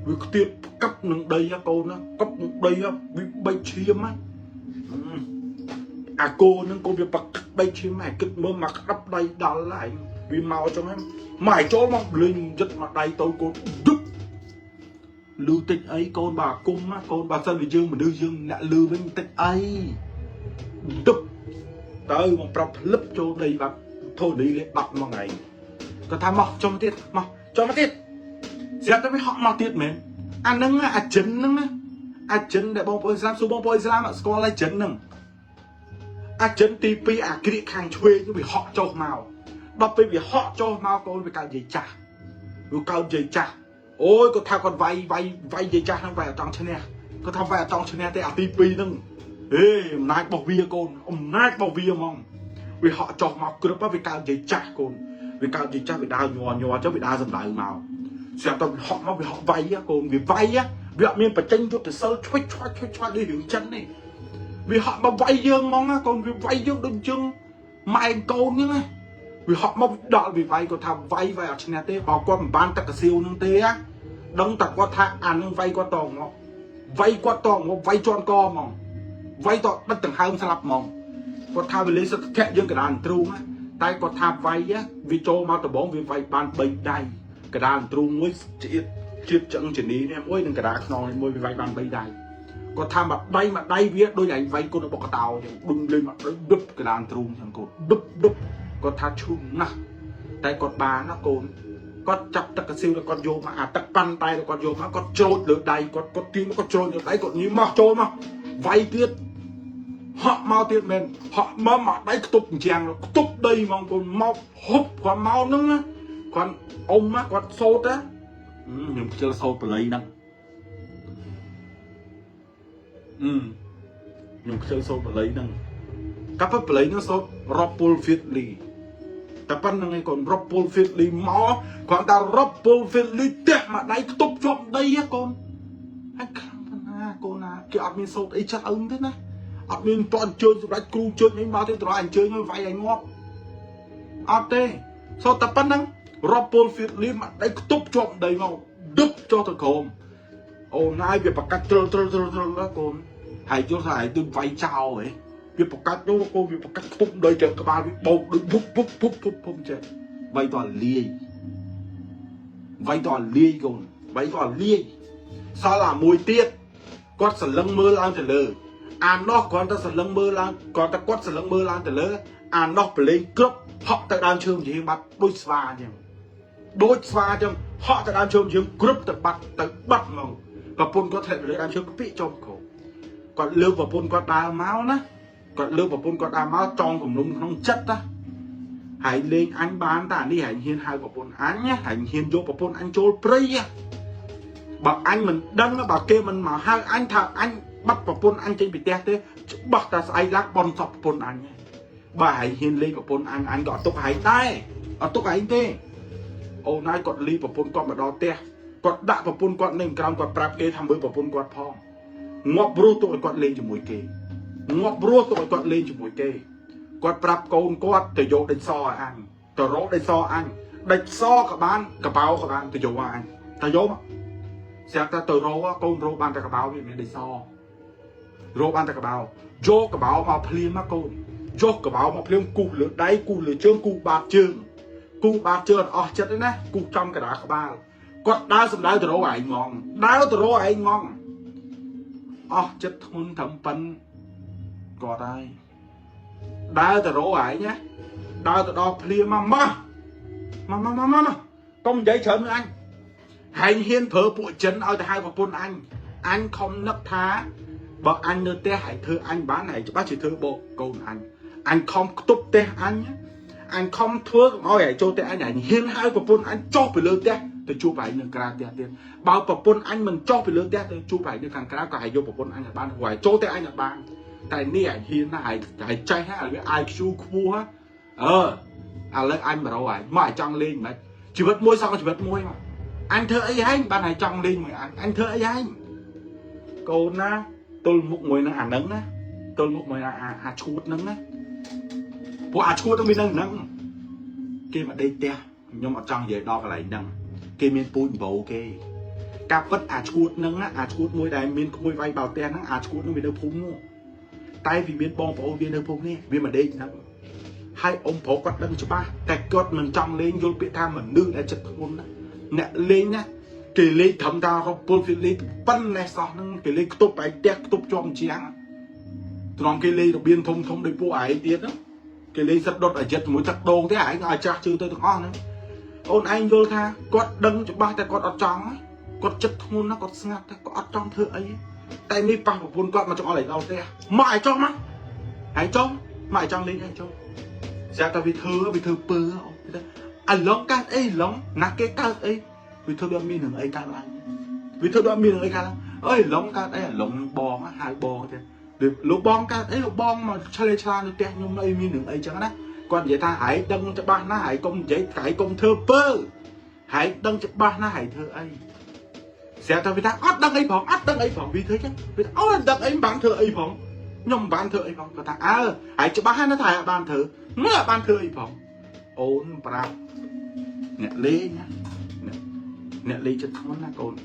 vì tiết cấp nâng đây á cô nó cấp đây á vì bay chiêm á cô nó cô việc bật bay chiêm này kích mơ mặc đắp đây đó lại vì màu cho em mày cho nó lên rất mà đây tôi cô đúc lưu tích ấy con bà cung á con bà sân vì dương mà đưa dương đã lưu với tích ấy đúc tới một prop lấp cho đây bà thôi đi lấy bật một ngày có tham mọc cho một tiết sẽ tới với họ một tiết mến nâng chấn nâng អាចចិនដែលបងប្អូនឥស្លាមសួរបងប្អូនឥស្លាមស្គាល់ហើយចិនហ្នឹងអាចចិនទី2អាក្រៀកខាងឆ្វេងវាហក់ចុះមកដល់ពេលវាហក់ចុះមកកូនវាកើតនិយាយចាស់វាកើតនិយាយចាស់អូយគាត់ថាគាត់វាយនិយាយចាស់ហ្នឹងវាយអត់ចង់ឈ្នះគាត់ថាវាយអត់ចង់ឈ្នះទេអាទី2ហ្នឹងហេអំណាចរបស់វាកូនអំណាចរបស់វាហ្មងវាហក់ចុះមកគ្រប់វាកើតនិយាយចាស់កូនវាកើតនិយាយចាស់វាដើរញ័រចុះវាដើរសម្ដៅមកស្រាប់តែវាហក់មកវាហក់វាយកូនវាវាយវាអត់មានបច្ចេកយុទ្ធសិលឆ្វិចឆ្វាច់ដូចរឿងចិនទេវាហក់មកវាយយើងហ្មងកូនវាវាយយើងដូចជើងម៉ែកូនហ្នឹងណាវាហក់មកដល់វាវាយគាត់ថាវាយអត់ឈ្នះទេបើគាត់មិនបានទឹកកសៀវហ្នឹងទេដឹងតែគាត់ថាអានឹងវាយគាត់តមកវាយគាត់តមកវាយជន់កហ្មងវាយតដឹកដង្ហើមស្លាប់ហ្មងគាត់ថាវាលេងសទ្ធៈយើងកណ្ដាលទ្រូងតែគាត់ថាវាយវាចូលមកដំបងវាវាយបាន3ដៃកណ្ដាលទ្រូងមួយជាតិចឹងជនីនេះមួយនឹងកណ្ដាលខ្នងនេះមួយវាវាយបាន3ដៃគាត់ថាមួយដៃវាដូចឯងវាយគុណរបស់កតោចឹងដុំលេងមកដឹបកណ្ដាលទ្រូងចឹងកូនដឹបគាត់ថាឈឺណាស់តែគាត់បានណាកូនគាត់ចាប់ទឹកកសៀវแล้วគាត់យកមកអាទឹកប៉ាន់តែគាត់យកមកគាត់ច្រូចលើដៃគាត់ទាញមកគាត់ច្រូចលើដៃគាត់ញីមកចូលមកវាយទៀតហក់មកទៀតមែនហក់មកដៃខ្ទប់ជាងខ្ទប់ដីហ្មងកូនមកហប់គាត់មកហ្នឹងណាគាត់អ៊ំណាគាត់សោតណាខ្ញុំខ្ជិលសោតបល័យហ្នឹងខ្ញុំខ្ជិលសោតបល័យហ្នឹងកាប់បល័យហ្នឹងសោតរ៉បពុលហ្វីតលីតែប៉ុណ្្នឹងឯងកូនរ៉បពុលហ្វីតលីមកគាត់ថារ៉បពុលហ្វីតលីទះមកដៃខ្ទប់ជាប់ដីហ៎កូនហើយខ្លាំងប៉ុណ្ណាកូនណាគេអត់មានសោតអីចាស់អឹងទេណាអត់មានតអញ្ជើញសម្រាប់គ្រូជើញអីមកទេត្រង់អញ្ជើញឲ្យវាយឲ្យងាប់អត់ទេសោតតែប៉ុណ្្នឹងរ៉បពុលហ្វីតលីមកដៃខ្ទប់ជាប់ដីមកដឹបចុះទៅក្រោមអូនណាយវាប្រកាច់ទ្រុលកូនហើយយល់ថាហើយទៅវាយចោលហ៎វាប្រកាច់យកកូនវាប្រកាច់ខ្ទប់ដីទៅក្បាលវាបោកដូចពុបចេះវាយតលាយកូនវាយតលាយសល់អាមួយទៀតគាត់សលឹងមើលឡើងទៅលើអានោះគាត់តែសលឹងមើលឡើងគាត់តែគាត់សលឹងមើលឡើងទៅលើអានោះប្រឡែងគ្រប់ហក់ទៅដើមឈើជាងបាត់ដូចស្វាអញ្ចឹងហក់ទៅដើមឈើជាងគ្រប់ទៅបាត់ហ្មងប្រពន្ធគាត់ធ្លាក់លើដើមឈើពីកចុះក្រោមគាត់លើប្រពន្ធគាត់ដើរមកណាគាត់លើប្រពន្ធគាត់ដើរមកចង់គំនុំក្នុងចិត្តណាហើយលេងអញបានតែនេះហើយហ៊ានហៅប្រពន្ធអញហើយហ៊ានយកប្រពន្ធអញចូលព្រៃបើអញមិនដឹងបើគេមិនមកហៅអញថាអញបាត់ប្រពន្ធអញចេញពីផ្ទះទេច្បាស់តែស្អែកឡើងបនសពប្រពន្ធអញបើហើយហ៊ានលេងប្រពន្ធអញក៏អត់ទុកហើយដែរអត់ទុកហើយទេអូនណាយគាត់លីប្រពន្ធគាត់មកដល់ផ្ទះគាត់ដាក់ប្រពន្ធគាត់នៅក្រោមគាត់ប្រាប់គេថាមើលប្រពន្ធគាត់ផងងាប់រស់ទុកឲ្យគាត់លេងជាមួយគេគាត់ប្រាប់កូនគាត់ទៅយកដេញសឲ្យអញទៅរកដេញសអញដេញសក៏បានកបោក៏បានទៅយកអញទៅយកស្រាប់តែទៅរកកូនរកបានតែកបោវាមានដេញសរកបានតែកបោយកកបោមកភ្លាមមកកូនយកកបោមកភ្លាមគូសលើដៃគូសលើជើងគូសបាតជើងអត់អស់ចិត្តទេណាគូសចំកណ្ដាលក្បាលគាត់ដើរសម្ដៅទៅរកឯងហ្មងអស់ចិត្តធ្ងន់ត្រឹមប៉ុនគាត់ហើយដើរទៅរកឯងណាដើរទៅដល់ភ្លាមមកកុំនិយាយច្រើននឹងអញហែងហ៊ានប្រើពួកចិនឲ្យទៅហៅប្រពន្ធអញខំនឹកថាបើអញនៅផ្ទះហើយធ្វើអញបានហើយច្បាស់ជាធ្វើបោកកូនអញខំខ្ទប់ផ្ទះអញខំធ្វើកុំឲ្យឲ្យចូលផ្ទះអញហ៊ានហៅប្រពន្ធអញចុះពីលើផ្ទះទៅជួបឯងនៅក្រៅផ្ទះទៀតបើប្រពន្ធអញមិនចុះពីលើផ្ទះទៅជួបឯងនៅខាងក្រៅក៏ឲ្យយកប្រពន្ធអញឲ្យបានព្រោះឲ្យចូលផ្ទះអញឲ្យបានតែនេះឯងហ៊ានណាស់ឲ្យចេះហើយវា IQ ខ្ពស់ឥឡូវអញមករកឯងមកឲ្យចង់លេងមិនជីវិតមួយសងជីវិតមួយមកអញធ្វើអីហែងបានឲ្យចង់លេងមួយអញធ្វើអីហែងកូនណាទល់មុខមួយនឹងអានឹងណាទល់មុខមួយអាឈួតនឹងណាពួកអាឈួតទៅមាននឹងគេមកដេកផ្ទះខ្ញុំអត់ចង់និយាយដល់កន្លែងហ្នឹងគេមានពូជបោគេការពិតអាឈួតហ្នឹងអាឈួតមួយដែលមានក្មួយវាយបោផ្ទះហ្នឹងអាឈួតហ្នឹងវានៅភូមិនោះតែវាមានបងប្អូនវានៅភូមិនេះវាមកដេកហ្នឹងហើយអ៊ំប្រុសគាត់ដឹងច្បាស់តែគាត់មិនចង់លេងយល់ពាក្យថាមនុស្សដែលចិត្តធ្ងន់ណាអ្នកលេងណាគេលេងត្រឹមថារកពុលវាលេងប៉ុណ្ណេះសោះហ្នឹងគេលេងខ្ទប់ឯផ្ទះខ្ទប់ជាប់ជាងត្រង់គេលេងរបៀងធំដោយពួកឯងទៀតណាគេលេងសិតដុតអាយិតជាមួយទឹកដងទេឯងឲ្យចាស់ជើងទៅទាំងអស់ហ្នឹងអូនឯងយល់ថាគាត់ដឹងច្បាស់តែគាត់អត់ចង់គាត់ចិត្តធ្ងន់ណាគាត់ស្ងាត់តែគាត់អត់ចង់ធ្វើអី tại mi pa một con mà cho lại đâu thế mãi cho má hãy cho mãi trong lên hãy cho sẽ ta vì thư pơ anh lóng cát ấy lóng nát cái cát ấy vì thư đoạn mi hưởng ấy cát lại vì thư đoạn mi hưởng ấy cát ơi lóng cát ấy lóng bong á hai bong thế lúc bong cát ấy lúc bong mà chơi cha được tiền nhưng ấy mi hưởng ấy chẳng đấy còn vậy ta hãy đăng cho ba nó hãy công giấy cái công thơ pơ hãy đăng cho ba nó hãy thơ ấy sẽ ta vì ta ắt đăng ấy phòng vì thế chứ vì ắt đăng ấy bán thơ ấy phòng nhưng bán thơ ấy phòng có ta hãy cho ba nó thải bán thơ mới là bán thơ ấy phòng ôn bạc nè lê nhá nè lê cho thằng nó còn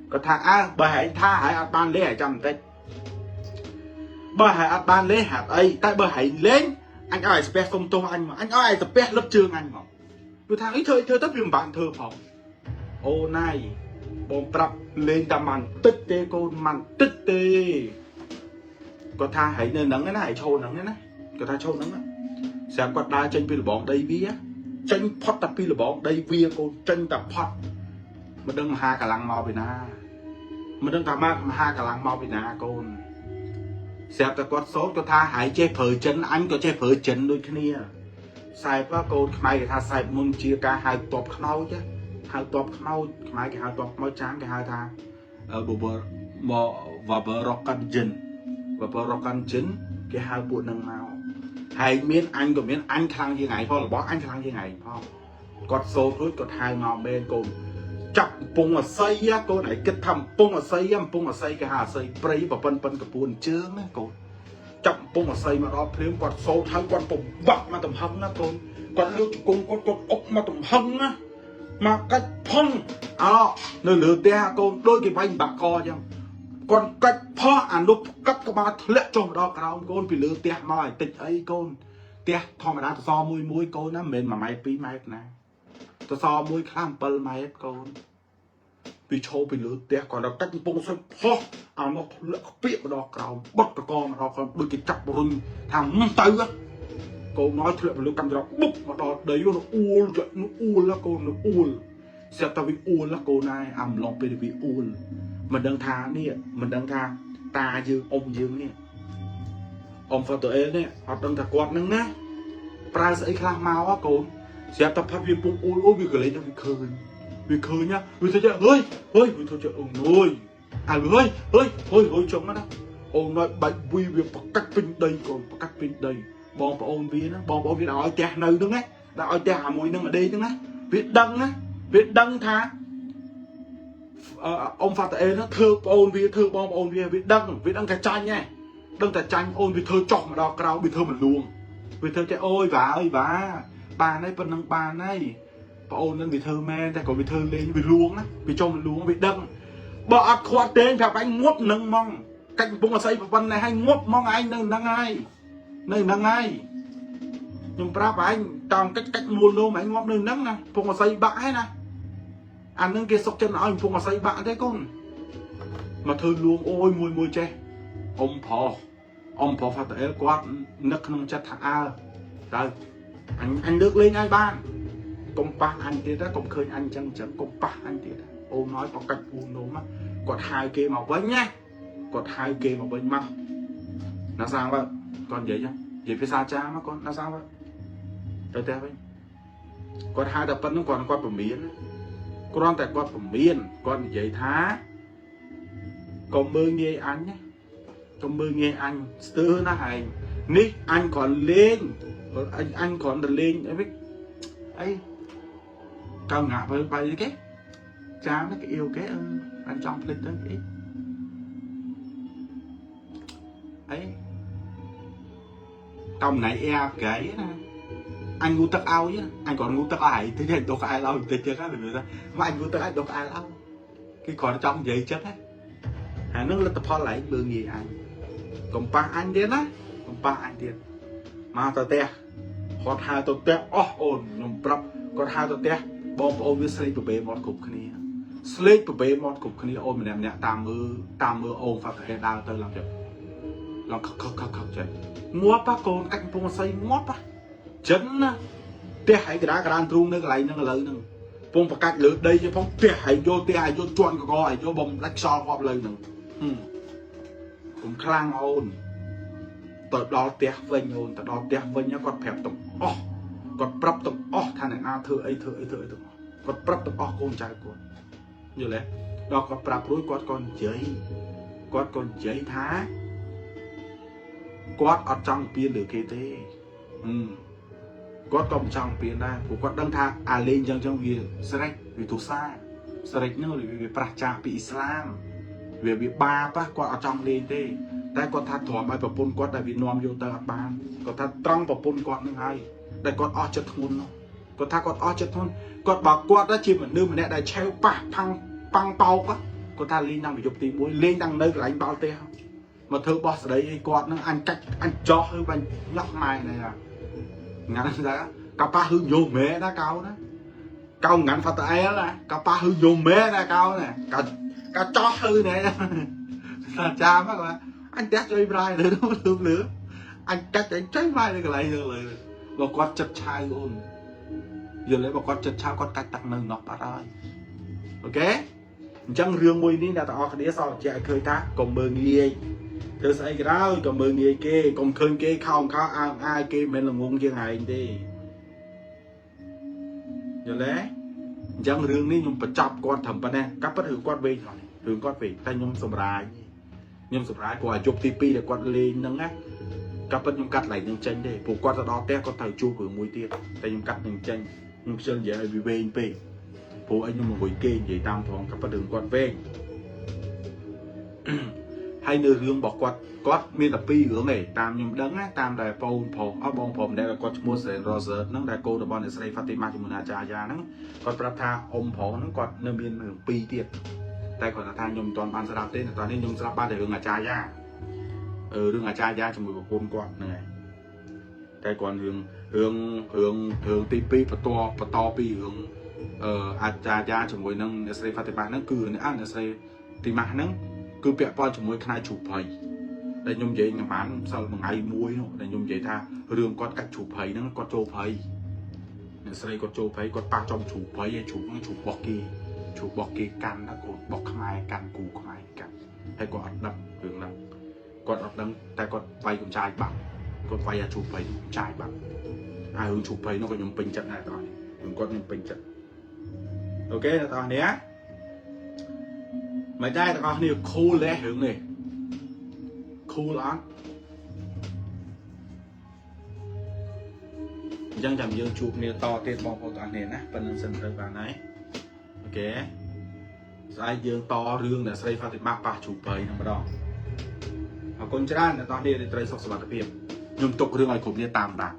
có thằng bà hãy tha hãy ban lê hãy chăm tết bà hãy ban lê hạt ấy tại bà hãy lên anh ai spec không tô anh mà anh ai spec lớp trường anh mà từ thằng ấy thơ tất viên bạn thơ phòng ô này bom prap lên tầm màn tích tê con màn tích tê có tha hãy nên nắng cái này trâu nắng cái này có tha trâu nắng á sẽ quạt đai tranh pin bóng đây vía tranh pot tập pin bóng đây vía con tranh tập pot mà đừng hai cả lăng màu bên na mà đừng thầm hai cả lăng màu bên na con sẽ ta quạt số có tha hãy che phở chân anh có che phở chân đôi kia sai quá con mày tha sai môn chia cả hai top khâu chứ hai top khâu mày cái hai top máu trắng cái hai tha và bờ rock căn chân cái hai bộ nâng màu hay miếng anh của miếng anh khăn như ngày thôi là bó anh khăn như ngày thôi cọt số thôi cọt hai màu bên cùng chặt bung mà xây á cô này kết thầm bung mà xây cái hà xây prey và phân cái buồn chướng á cô chặt bung mà xây mà đó phím cọt số thắng cọt bụng bật mà tầm hăng á cô cọt nước cùng cọt ốc mà tầm hăng á mà cách phong nơi lửa tea cô đôi cái vành bạc co chứ còn cách phó lúc cắt các bạn lệ trong đó cả ông con vì lừa tiền mà tịch ấy con tiền thò mà đã so mùi con nó mình mà mày pí mày này tôi so mùi khám bờ mày con vì châu vì lừa tiền còn là cách bông xoay phó nó lệ biết mà đó cả ông bắt cái con mà đó còn đôi cái chặt rừng thằng tư á con nói chuyện với lừa cầm đó bốc mà đó đấy nó uol là con nó uol sẽ tao vì uol là cô này lòng về vì uol mình đang tha nè mình đang tha ta dương ông dương nè ông phật tử ấy nè họ đang tha quạt nâng nè pra sẽ khang mau á cô sẽ tập phát viên bung ôi vì cái lấy cho vì khơi nhá vì thôi chứ ơi vì thôi chứ ông ơi ơi chồng nó đó ông nói bệnh vi việc cách pin đây còn cách pin đây bom ông vi nó bom vi nói cha nơi đứng á đã cha mùi nâng ở đây đứng á viết đăng tha ông phật tử nó thơ bom ôn vi viết đăng cái tranh nha đăng cái tranh ôn vì thơ chọn mà đo cao vì thơ mình luôn vì thơ chạy ôi vả bà này phần năng bà này bà ôn nên vì thơ men ta còn vì thơ lên vì luôn á vì cho mình luôn vì đăng bà khoa tên phải anh ngốc nâng mong cách bông là xây phần này hay ngốc mong anh nâng ai nhưng pra anh trong cách muôn đâu mà anh ngốc nâng nè bông là xây bạ hay nè anh nâng kia sọc chân áo anh bông là xây bạ thế con mà thơ luôn ôi mùi che ông phò phạt tử quá nấc nâng chất thả rồi anh được lên ai ban công pa anh tiết đó công khơi anh chân công pa anh tiết ô nói có cách buồn đâu mà còn hai kia màu vinh nhá còn hai kia màu vinh mà nó sao vậy còn vậy chứ vậy phía xa cha mà con nó sao vậy tới té với còn hai đập phân nó còn qua bầm miến con tại qua bầm miến còn vậy thá còn mơ nghe anh nhé trong mơ nghe anh sơ nó hành nít anh còn lên anh còn lên ấy cao ngạ với bay cái cha nó cái yêu cái anh trong lên tới cái ấy trong này e cái anh ngu tắc ao chứ anh còn ngu tắc ai thế thì đâu có ai lau thế chứ các người ta mà anh ngu tắc ai đâu có ai lau cái còn trong vậy chết đấy hà nó là tập phò lại bơ nghề anh còn ba anh đến á còn ba anh đến mà tao te hot hai tao te ồn nhom prap còn hai tao te bom ôm với slate bể mọt cục kia slate bể mọt cục kia ôm mình nè tam mưa ôm phải cái đào tới làm chuyện làm khóc chuyện mua ba con anh phong xây mót á chấn á te hãy cái đá cái đàn trung nữa cái này nó lợi nữa phong phải cắt lượt đây chứ phong te hãy vô chọn cái coi vô bom lách so họp lời nữa cũng khlang ôn tờ đó tiếc vinh ôn tờ đó tiếc vinh nhá còn phẹp tục còn prop tục thằng này thưa ấy còn prop tục con trai của như thế đó còn prop rối con giấy thá quát ở trong piên được kia thế quát còn trong piên đây của quát đăng tha lên trong vì srek vì tu sa srek nó vì pracha bị Islam vì bị ba pa quát ở trong lên thếแต่ก็ทัดถอมไอ้ประปุ่นก็ได้วินอมโยเตอร์บ้านก็ทัดตรังประปุ่นก็นึงไงแต่ก็ออกจะทุนก็ถ้าก็ออกจะทุนก็บอกก็ได้ชิมเหมือนเดิมเหมือนเนี่ยได้เชลปะพังเป่าก็ถ้าลีนั่งไปยกตีมวยเลี้ยงดังเลยไหลเบาเตี้ยมาเธอบอสเลยไอ้กอดนั่งอันกัดอันจ่อคือมันยักไม้เลยอ่ะงั้นนะกับป้าคือโยมแม่นะเกานะเกางั้นฟัดไอ้ละกับป้าคือโยมแม่นะเกาเนี่ยกับจ่อคือเนี่ยจ้ามากกว่าanh test chơi bài nữa đúng không nữa anh cách anh chơi bài này cái này rồi mà quát chặt chai luôn giờ lấy mà quát chặt chai quát cách tặng nâng nọc bà rồi ok chẳng riêng mùi ní là tao cái đĩa sau chạy khơi thác còn mơ nghề thưa xây cái đó còn mơ nghề kê còn khơi kê không có ai kê mình là ngung chưa ngày đi giờ lấy chẳng riêng ní nhung phải chọc quát thầm bà nè các bất hữu quát về rồi hữu quát về tay nhung sầm rài nhưngสุดท้ายกว่าจบทีปีแต่กว่าเลนนั่งนะกับเป็นยุ่งกัดไหลยังเจนได้ผูกกว่าจะดอแต่ก็ถ่ายจูกับมวยเตี้ยแต่ยุ่งกัดยังเจนยุ่งเชิญเยอะวิเวนไปผูกไอ้ยุ่งมวยเก่งใหญ่ตามท้องกับประเดิมกว่าเว้งให้เนื้อเรื่องบอกกว่ามีแต่ปีเหลืองเลยตามยุ่งดังนะตามแต่ปอนพอเอาบองผมได้ก็มัวเสนรอเสิร์นั่งแต่โกดบอลในสไลฟาติมาจุมุนาจายานั่งก็ประทาอมพอนั่งก็เนื้อเมียนเหมือนปีเตี้ยแต่ก่อนทางยมตอนบ้านสลับเต้นตอนนี้ยมสลับบ้านแต่เรื่องอาจารย์ยาเรื่องอาจารย์ยาจมูกกับคนก่อนเหนื่อยแต่ก่อนเรื่องตีปีประตอปีเรื่องอาจารย์ยาจมูกนั่งในสไลฟาติมานั่งคือในในสไลติมานั่งคือเปียปอนจมูกคณะฉุบไผ่แต่ยมใหญ่งานsau một ngày muối nóแต่ยมใหญ่ท่าเรื่องก้อนกัดฉุบไผ่นั่งก้อนโจไผ่ในสไลก้อนโจไผ่ก้อนปลาจอมฉุบไผ่ฉุบนั่งฉุบบอกกีchủ bọc kê can đã cột bọc khai can cù khai can hay còn đâm hướng đâm còn đâm tại còn vay cũng trai bằng còn vay là chụp vay cũng trai bằng ai hướng chụp vay nó có nhung bình trận này rồi đừng có nhung bình trận ok là tao nhé mày trai tao có nhiều cool lẽ hướng này cool lắm dân chậm dương chụp nhiều to tiền bọc của toàn nền á phần sân tới vào này ok sai dương to rương là xây pha thì map pa chụp bầy nằm đó họ con trai là to đi để trai sọc sọc tập hiệp nhưng tục rương này cũng như tạm bạc